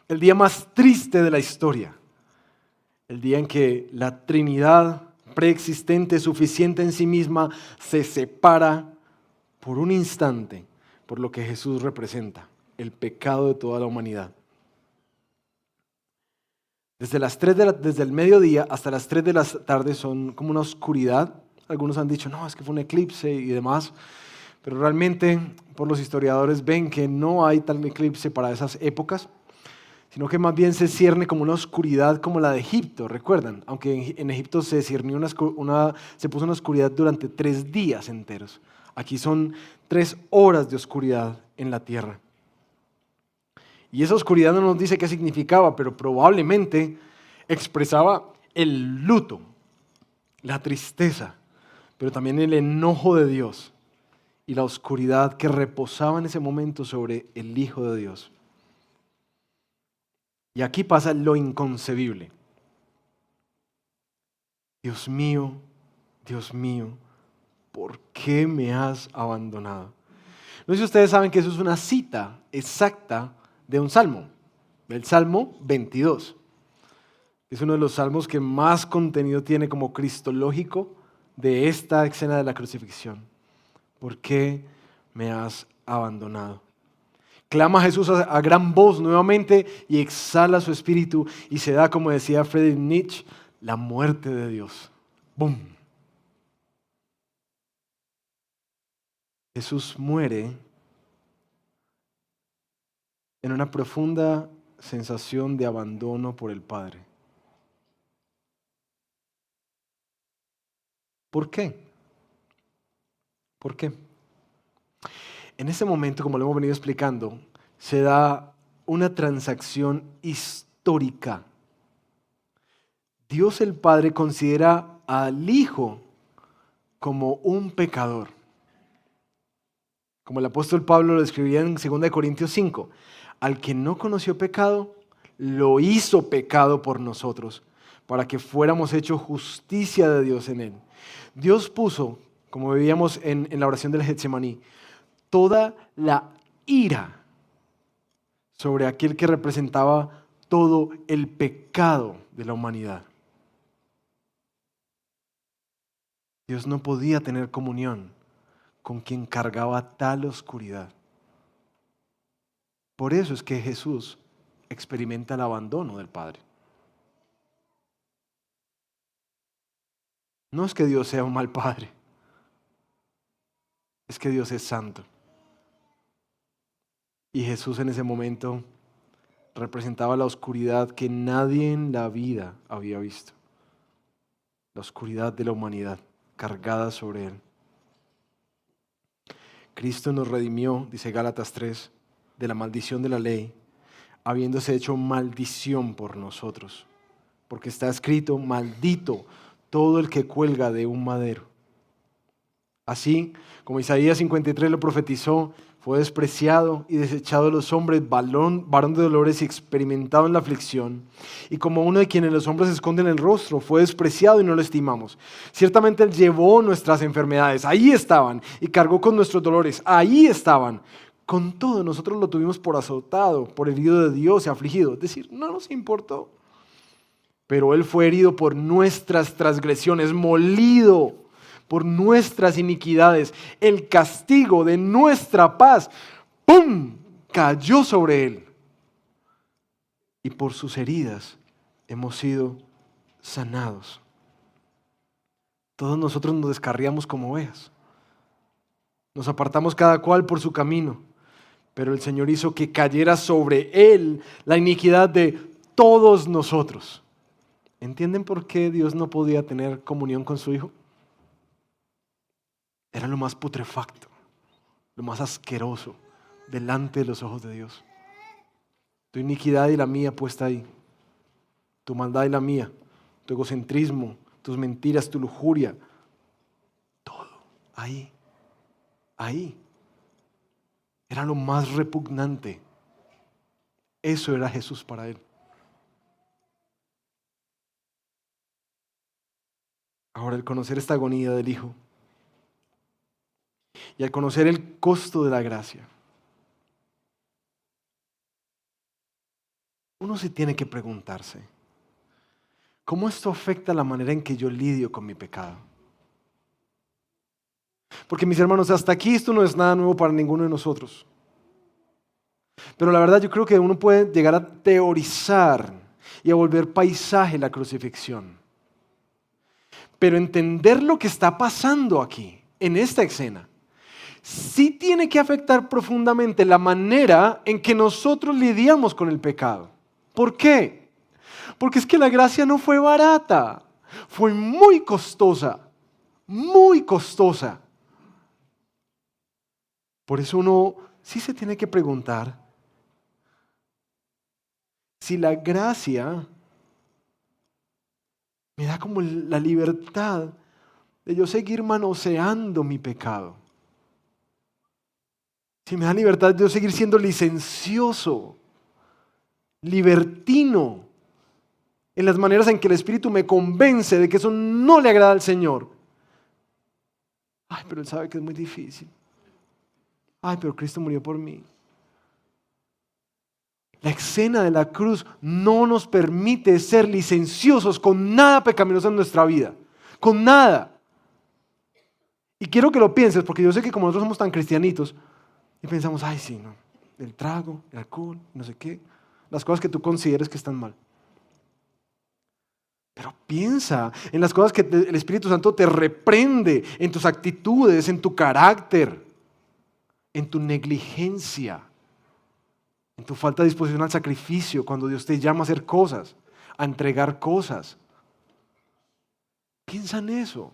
A: El día más triste de la historia. El día en que la Trinidad preexistente, suficiente en sí misma, se separa por un instante por lo que Jesús representa, el pecado de toda la humanidad. Desde el mediodía hasta las 3 de la tarde son como una oscuridad. Algunos han dicho, no, es que fue un eclipse y demás. Pero realmente, por los historiadores, ven que no hay tal eclipse para esas épocas, sino que más bien se cierne como una oscuridad como la de Egipto, ¿recuerdan? Aunque en Egipto se cirnió se puso una oscuridad durante 3 días enteros. Aquí son 3 horas de oscuridad en la tierra. Y esa oscuridad no nos dice qué significaba, pero probablemente expresaba el luto, la tristeza, pero también el enojo de Dios y la oscuridad que reposaba en ese momento sobre el Hijo de Dios. Y aquí pasa lo inconcebible. Dios mío, ¿por qué me has abandonado? No sé si ustedes saben que eso es una cita exacta de un salmo, el Salmo 22. Es uno de los salmos que más contenido tiene como cristológico de esta escena de la crucifixión. ¿Por qué me has abandonado? Clama Jesús a gran voz nuevamente y exhala su espíritu y se da, como decía Friedrich Nietzsche, la muerte de Dios. ¡Bum! Jesús muere en una profunda sensación de abandono por el Padre. ¿Por qué? ¿Por qué? En ese momento, como lo hemos venido explicando, se da una transacción histórica. Dios el Padre considera al Hijo como un pecador. Como el apóstol Pablo lo escribía en 2 Corintios 5, al que no conoció pecado, lo hizo pecado por nosotros, para que fuéramos hechos justicia de Dios en él. Dios puso, como veíamos en la oración del Getsemaní, toda la ira sobre aquel que representaba todo el pecado de la humanidad. Dios no podía tener comunión con quien cargaba tal oscuridad. Por eso es que Jesús experimenta el abandono del Padre. No es que Dios sea un mal padre, es que Dios es santo. Y Jesús en ese momento representaba la oscuridad que nadie en la vida había visto. La oscuridad de la humanidad cargada sobre él. Cristo nos redimió, dice Gálatas 3, de la maldición de la ley, habiéndose hecho maldición por nosotros. Porque está escrito, maldito todo el que cuelga de un madero. Así como Isaías 53 lo profetizó, fue despreciado y desechado de los hombres, varón de dolores y experimentado en la aflicción. Y como uno de quienes los hombres esconden el rostro, fue despreciado y no lo estimamos. Ciertamente Él llevó nuestras enfermedades, ahí estaban, y cargó con nuestros dolores, ahí estaban. Con todo, nosotros lo tuvimos por azotado, por herido de Dios y afligido. Es decir, no nos importó. Pero Él fue herido por nuestras transgresiones, molido por nuestras iniquidades. El castigo de nuestra paz, ¡pum!, cayó sobre Él. Y por sus heridas hemos sido sanados. Todos nosotros nos descarriamos como ovejas. Nos apartamos cada cual por su camino. Pero el Señor hizo que cayera sobre Él la iniquidad de todos nosotros. ¿Entienden por qué Dios no podía tener comunión con su Hijo? Era lo más putrefacto, lo más asqueroso delante de los ojos de Dios. Tu iniquidad y la mía puesta ahí. Tu maldad y la mía. Tu egocentrismo, tus mentiras, tu lujuria. Todo ahí. Ahí. Era lo más repugnante. Eso era Jesús para Él. Ahora, al conocer esta agonía del Hijo y al conocer el costo de la gracia, uno se tiene que preguntarse, ¿cómo esto afecta la manera en que yo lidio con mi pecado? Porque mis hermanos, hasta aquí esto no es nada nuevo para ninguno de nosotros. Pero la verdad yo creo que uno puede llegar a teorizar y a volver paisaje la crucifixión. Pero entender lo que está pasando aquí, en esta escena, sí tiene que afectar profundamente la manera en que nosotros lidiamos con el pecado. ¿Por qué? Porque es que la gracia no fue barata, fue muy costosa, muy costosa. Por eso uno sí se tiene que preguntar si la gracia me da como la libertad de yo seguir manoseando mi pecado. Si me da libertad de yo seguir siendo licencioso libertino en las maneras en que el Espíritu me convence de que eso no le agrada al Señor. Ay, pero Él sabe que es muy difícil. Ay, pero Cristo murió por mí. La escena de la cruz no nos permite ser licenciosos con nada pecaminoso en nuestra vida. Con nada. Y quiero que lo pienses, porque yo sé que como nosotros somos tan cristianitos, y pensamos, ay, sí, no, el trago, el alcohol, no sé qué, las cosas que tú consideres que están mal. Pero piensa en las cosas que el Espíritu Santo te reprende, en tus actitudes, en tu carácter, en tu negligencia, en tu falta de disposición al sacrificio, cuando Dios te llama a hacer cosas, a entregar cosas. Piensa en eso.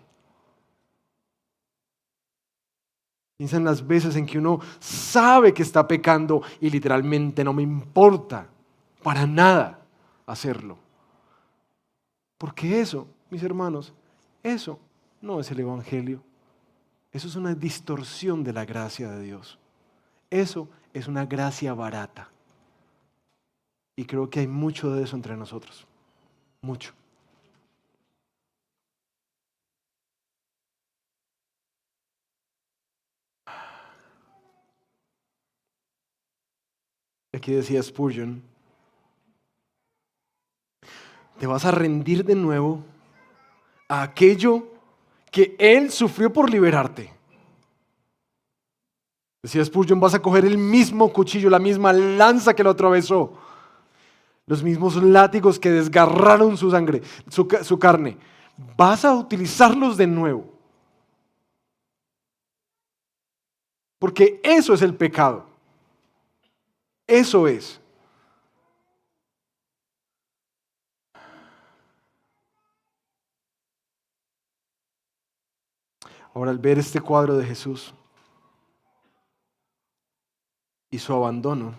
A: Piensa en las veces en que uno sabe que está pecando y literalmente no me importa para nada hacerlo. Porque eso, mis hermanos, eso no es el Evangelio. Eso es una distorsión de la gracia de Dios. Eso es una gracia barata. Y creo que hay mucho de eso entre nosotros. Mucho. Aquí decía Spurgeon, te vas a rendir de nuevo a aquello que Él sufrió por liberarte. Decía Spurgeon, vas a coger el mismo cuchillo, la misma lanza que lo atravesó, los mismos látigos que desgarraron su sangre, su carne. Vas a utilizarlos de nuevo. Porque eso es el pecado. Eso es. Ahora, al ver este cuadro de Jesús y su abandono,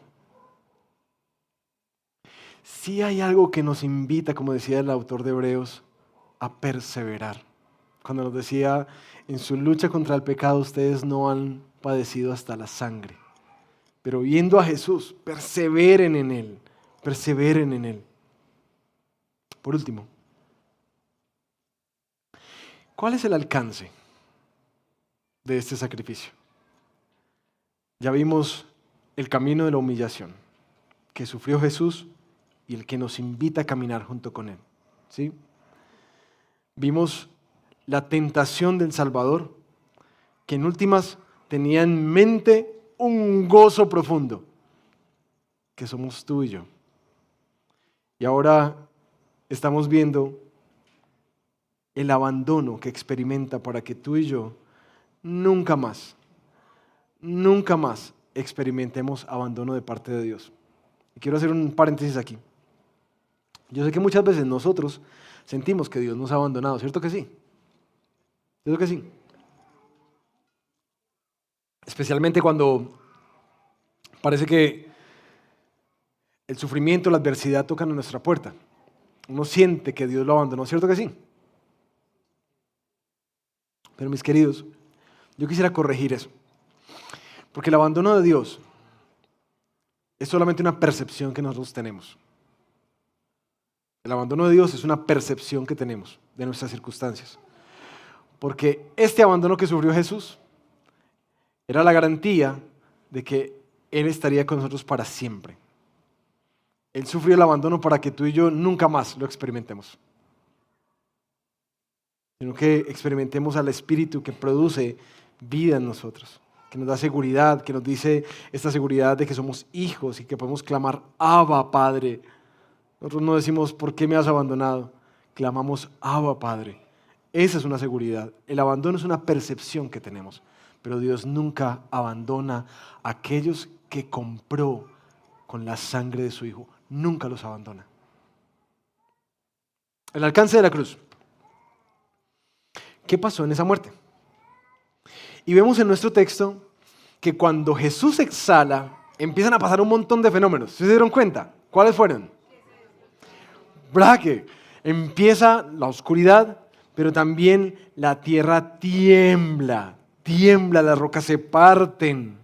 A: sí hay algo que nos invita, como decía el autor de Hebreos, a perseverar. Cuando nos decía, en su lucha contra el pecado ustedes no han padecido hasta la sangre. Pero viendo a Jesús, perseveren en Él, perseveren en Él. Por último, ¿cuál es el alcance de este sacrificio? Ya vimos el camino de la humillación que sufrió Jesús y el que nos invita a caminar junto con Él. ¿Sí? Vimos la tentación del Salvador, que en últimas tenía en mente un gozo profundo, que somos tú y yo. Y ahora estamos viendo el abandono que experimenta para que tú y yo nunca más experimentemos abandono de parte de Dios. Y quiero hacer un paréntesis aquí. Yo sé que muchas veces nosotros sentimos que Dios nos ha abandonado, ¿cierto que sí? ¿Cierto que sí? Especialmente cuando parece que el sufrimiento, la adversidad tocan a nuestra puerta. Uno siente que Dios lo abandonó, ¿cierto que sí? Pero mis queridos, yo quisiera corregir eso. Porque el abandono de Dios es solamente una percepción que nosotros tenemos. El abandono de Dios es una percepción que tenemos de nuestras circunstancias. Porque este abandono que sufrió Jesús era la garantía de que Él estaría con nosotros para siempre. Él sufrió el abandono para que tú y yo nunca más lo experimentemos. Sino que experimentemos al Espíritu que produce vida en nosotros, que nos da seguridad, que nos dice esta seguridad de que somos hijos y que podemos clamar, Abba, Padre. Nosotros no decimos, ¿por qué me has abandonado? Clamamos, Abba, Padre. Esa es una seguridad. El abandono es una percepción que tenemos, pero Dios nunca abandona a aquellos que compró con la sangre de su Hijo. Nunca los abandona. El alcance de la cruz. ¿Qué pasó en esa muerte? Y vemos en nuestro texto que cuando Jesús exhala, empiezan a pasar un montón de fenómenos. ¿Se dieron cuenta? ¿Cuáles fueron? ¿Verdad que empieza la oscuridad, pero también la tierra tiembla, las rocas se parten?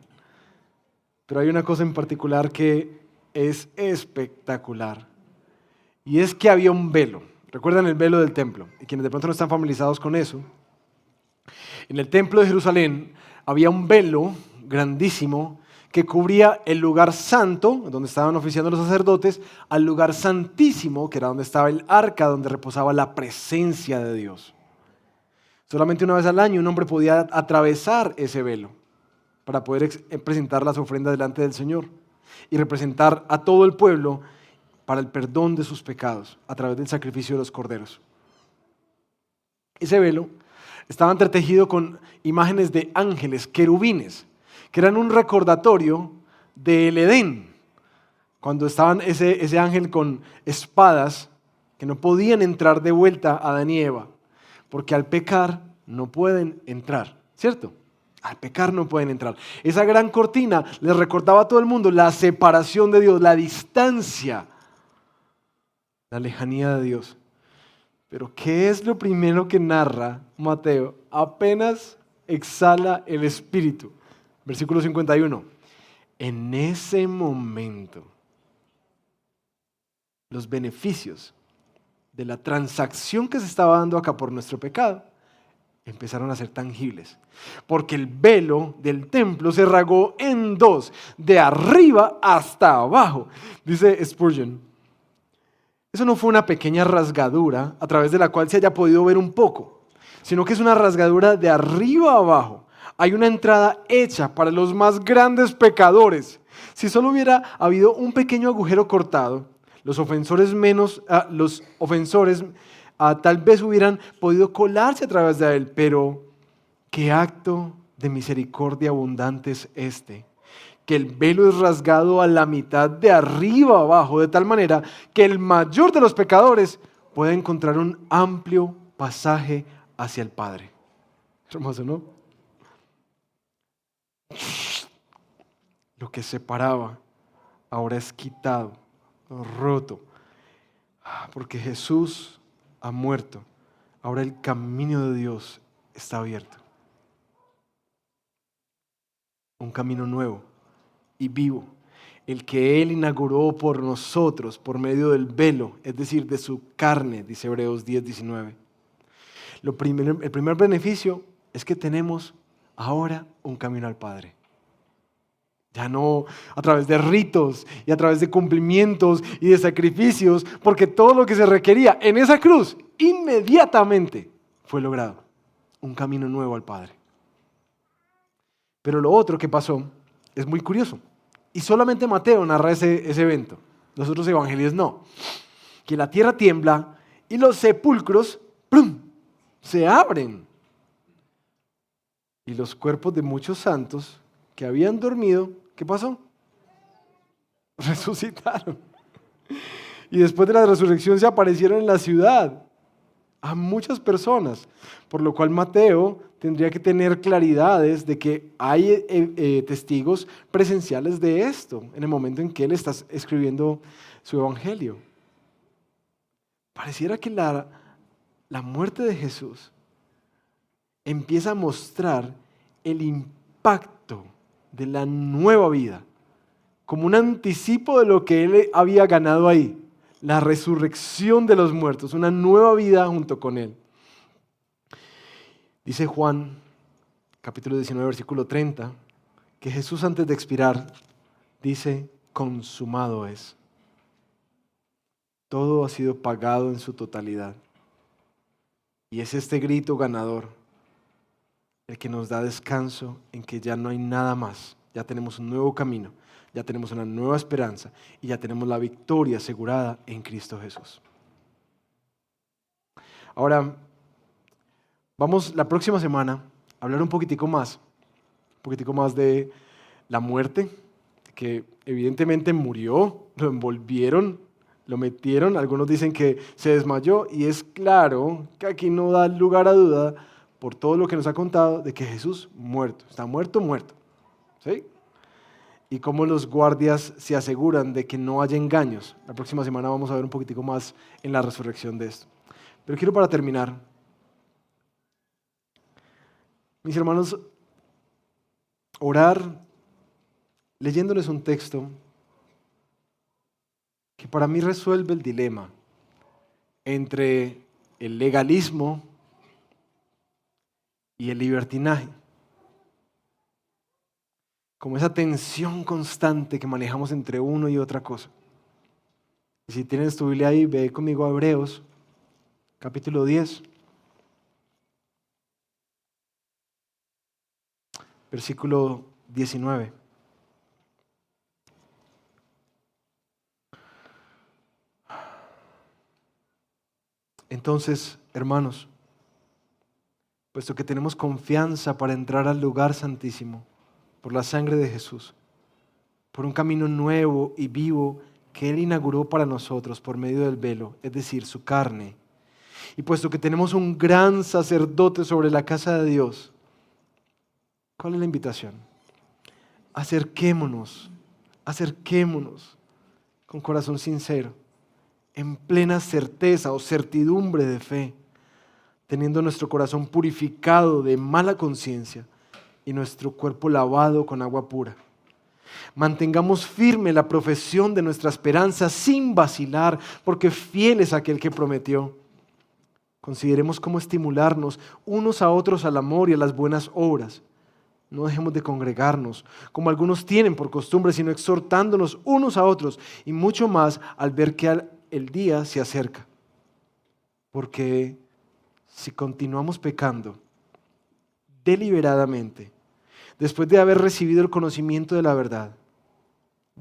A: Pero hay una cosa en particular que es espectacular. Y es que había un velo. ¿Recuerdan el velo del templo? Y quienes de pronto no están familiarizados con eso, en el templo de Jerusalén había un velo grandísimo que cubría el lugar santo, donde estaban oficiando los sacerdotes, al lugar santísimo, que era donde estaba el arca, donde reposaba la presencia de Dios. Solamente una vez al año un hombre podía atravesar ese velo para poder presentar las ofrendas delante del Señor y representar a todo el pueblo para el perdón de sus pecados a través del sacrificio de los corderos. Ese velo estaba entretejido con imágenes de ángeles, querubines, que eran un recordatorio del Edén, cuando estaban ese ángel con espadas que no podían entrar de vuelta a Adán y Eva, porque al pecar no pueden entrar, ¿cierto? Al pecar no pueden entrar. Esa gran cortina les recordaba a todo el mundo la separación de Dios, la distancia, la lejanía de Dios. Pero ¿qué es lo primero que narra Mateo? Apenas exhala el Espíritu. Versículo 51. En ese momento, los beneficios de la transacción que se estaba dando acá por nuestro pecado empezaron a ser tangibles. Porque el velo del templo se rasgó en dos, de arriba hasta abajo. Dice Spurgeon, eso no fue una pequeña rasgadura a través de la cual se haya podido ver un poco, sino que es una rasgadura de arriba a abajo. Hay una entrada hecha para los más grandes pecadores. Si solo hubiera habido un pequeño agujero cortado, los ofensores tal vez hubieran podido colarse a través de él, pero ¿qué acto de misericordia abundante es este? Que el velo es rasgado a la mitad de arriba a abajo, de tal manera que el mayor de los pecadores puede encontrar un amplio pasaje hacia el Padre. Hermoso, ¿no? Lo que separaba ahora es quitado, roto, porque Jesús ha muerto. Ahora el camino de Dios está abierto. Un camino nuevo y vivo, el que Él inauguró por nosotros por medio del velo, es decir, de su carne, dice Hebreos 10:19. El primer beneficio es que tenemos ahora un camino al Padre. Ya no a través de ritos y a través de cumplimientos y de sacrificios, porque todo lo que se requería en esa cruz inmediatamente fue logrado. Un camino nuevo al Padre. Pero lo otro que pasó es muy curioso. Y solamente Mateo narra ese evento. Los otros evangelios no. Que la tierra tiembla y los sepulcros ¡prum!, se abren. Y los cuerpos de muchos santos que habían dormido, ¿qué pasó? Resucitaron. Y después de la resurrección se aparecieron en la ciudad a muchas personas, por lo cual Mateo tendría que tener claridades de que hay testigos presenciales de esto en el momento en que él está escribiendo su evangelio. Pareciera que la muerte de Jesús empieza a mostrar el impacto de la nueva vida, como un anticipo de lo que él había ganado ahí, la resurrección de los muertos, una nueva vida junto con él. Dice Juan, capítulo 19, versículo 30, que Jesús antes de expirar dice, consumado es. Todo ha sido pagado en su totalidad. Y es este grito ganador el que nos da descanso en que ya no hay nada más. Ya tenemos un nuevo camino, ya tenemos una nueva esperanza y ya tenemos la victoria asegurada en Cristo Jesús. Ahora, vamos la próxima semana a hablar un poquitico más de la muerte, que evidentemente murió, lo envolvieron, lo metieron, algunos dicen que se desmayó y es claro que aquí no da lugar a duda por todo lo que nos ha contado de que Jesús muerto, está muerto, ¿sí? Y cómo los guardias se aseguran de que no haya engaños. La próxima semana vamos a ver un poquitico más en la resurrección de esto. Pero quiero para terminar, mis hermanos, orar leyéndoles un texto para mí resuelve el dilema entre el legalismo y el libertinaje. Como esa tensión constante que manejamos entre uno y otra cosa. Y si tienes tu Biblia ahí, ve conmigo a Hebreos, capítulo 10, versículo 19. Entonces, hermanos, puesto que tenemos confianza para entrar al lugar santísimo por la sangre de Jesús, por un camino nuevo y vivo que Él inauguró para nosotros por medio del velo, es decir, su carne, y puesto que tenemos un gran sacerdote sobre la casa de Dios, ¿cuál es la invitación? Acerquémonos con corazón sincero, en plena certeza o certidumbre de fe, teniendo nuestro corazón purificado de mala conciencia y nuestro cuerpo lavado con agua pura. Mantengamos firme la profesión de nuestra esperanza sin vacilar, porque fiel es aquel que prometió. Consideremos cómo estimularnos unos a otros al amor y a las buenas obras. No dejemos de congregarnos, como algunos tienen por costumbre, sino exhortándonos unos a otros, y mucho más al ver que el día se acerca. Porque si continuamos pecando deliberadamente, después de haber recibido el conocimiento de la verdad,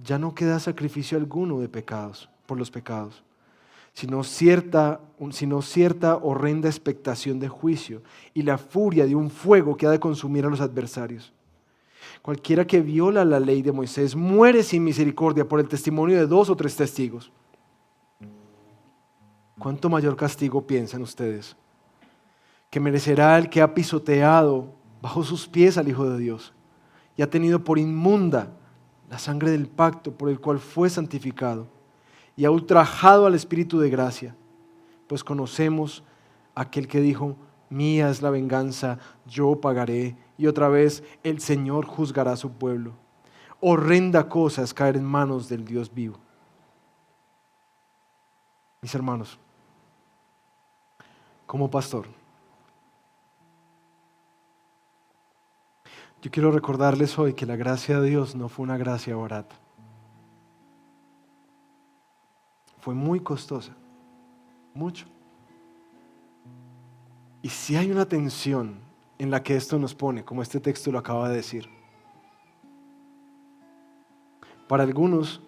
A: ya no queda sacrificio alguno de pecados, por los pecados, sino cierta horrenda expectación de juicio y la furia de un fuego que ha de consumir a los adversarios. Cualquiera que viola la ley de Moisés muere sin misericordia por el testimonio de 2 o 3 testigos. ¿Cuánto mayor castigo piensan ustedes que merecerá el que ha pisoteado bajo sus pies al Hijo de Dios y ha tenido por inmunda la sangre del pacto por el cual fue santificado y ha ultrajado al Espíritu de gracia? Pues conocemos a aquel que dijo: mía es la venganza, yo pagaré, y otra vez el Señor juzgará a su pueblo. Horrenda cosa es caer en manos del Dios vivo. Mis hermanos, como pastor, yo quiero recordarles hoy que la gracia de Dios no fue una gracia barata. Fue muy costosa, mucho. Y si hay una tensión en la que esto nos pone, como este texto lo acaba de decir. Para algunos,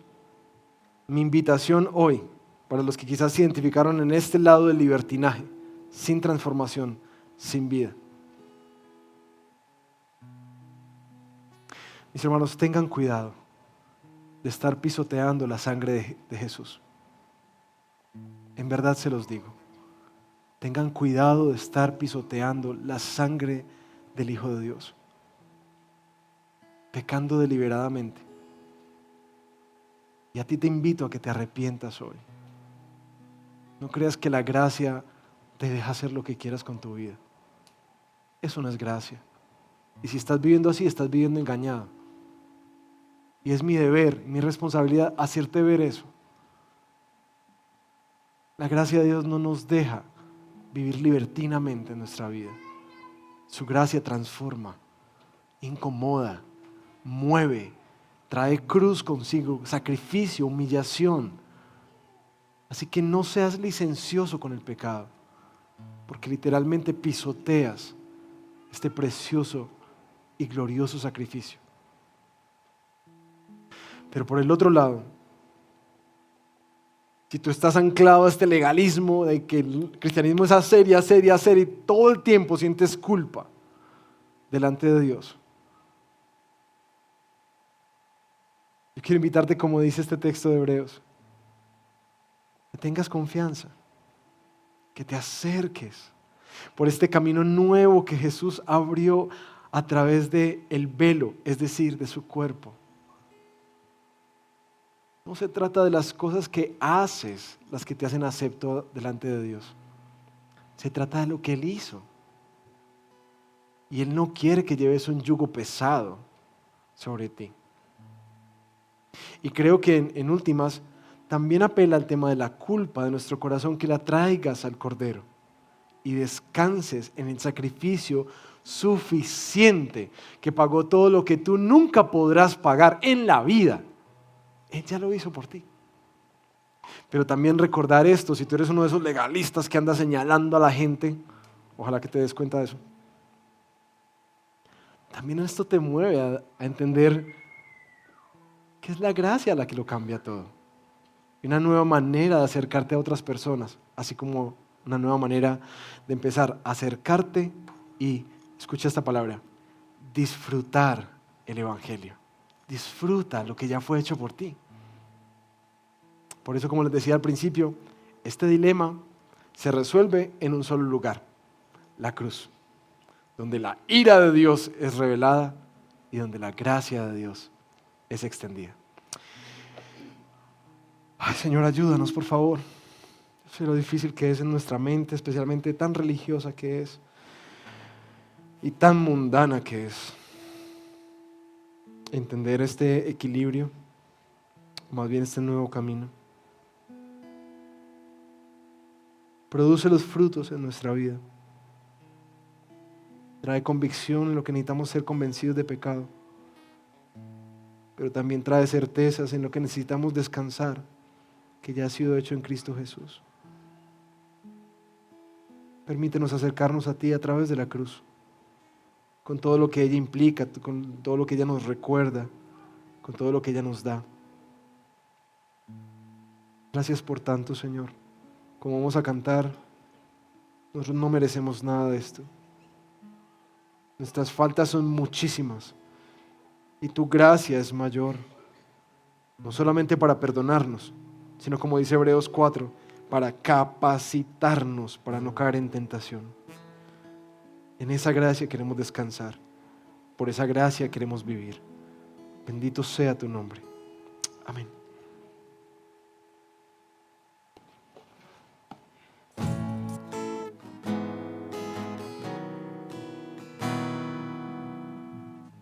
A: mi invitación hoy, para los que quizás se identificaron en este lado del libertinaje, sin transformación, sin vida. Mis hermanos, tengan cuidado de estar pisoteando la sangre de Jesús. En verdad se los digo. Tengan cuidado de estar pisoteando la sangre del Hijo de Dios, pecando deliberadamente. Y a ti te invito a que te arrepientas hoy. No creas que la gracia te deja hacer lo que quieras con tu vida. Eso no es gracia. Y si estás viviendo así, estás viviendo engañado. Y es mi deber, mi responsabilidad hacerte ver eso. La gracia de Dios no nos deja vivir libertinamente en nuestra vida. Su gracia transforma, incomoda, mueve, trae cruz consigo, sacrificio, humillación. Así que no seas licencioso con el pecado, porque literalmente pisoteas este precioso y glorioso sacrificio. Pero por el otro lado, si tú estás anclado a este legalismo de que el cristianismo es hacer y hacer y hacer y todo el tiempo sientes culpa delante de Dios, yo quiero invitarte, como dice este texto de Hebreos, que tengas confianza, que te acerques por este camino nuevo que Jesús abrió a través del velo, es decir, de su cuerpo. No se trata de las cosas que haces las que te hacen acepto delante de Dios. Se trata de lo que Él hizo. Y Él no quiere que lleves un yugo pesado sobre ti. Y creo que en últimas también apela al tema de la culpa de nuestro corazón, que la traigas al Cordero y descanses en el sacrificio suficiente que pagó todo lo que tú nunca podrás pagar en la vida. Él ya lo hizo por ti. Pero también recordar esto, si tú eres uno de esos legalistas que anda señalando a la gente, ojalá que te des cuenta de eso. También esto te mueve a entender que es la gracia la que lo cambia todo. Y una nueva manera de acercarte a otras personas, así como una nueva manera de empezar a acercarte y, escucha esta palabra, disfrutar el Evangelio. Disfruta lo que ya fue hecho por ti. Por eso, como les decía al principio, este dilema se resuelve en un solo lugar, la cruz, donde la ira de Dios es revelada y donde la gracia de Dios es extendida. Ay, Señor, ayúdanos, por favor. Yo sé lo difícil que es en nuestra mente, especialmente tan religiosa que es y tan mundana que es. Entender este equilibrio, más bien este nuevo camino. Produce los frutos en nuestra vida. Trae convicción en lo que necesitamos ser convencidos de pecado, pero también trae certezas en lo que necesitamos descansar, que ya ha sido hecho en Cristo Jesús. Permítenos acercarnos a ti a través de la cruz, con todo lo que ella implica, con todo lo que ella nos recuerda, con todo lo que ella nos da. Gracias por tanto, Señor. Como vamos a cantar, nosotros no merecemos nada de esto. Nuestras faltas son muchísimas y tu gracia es mayor, no solamente para perdonarnos, sino como dice Hebreos 4, para capacitarnos para no caer en tentación. En esa gracia queremos descansar, por esa gracia queremos vivir. Bendito sea tu nombre. Amén.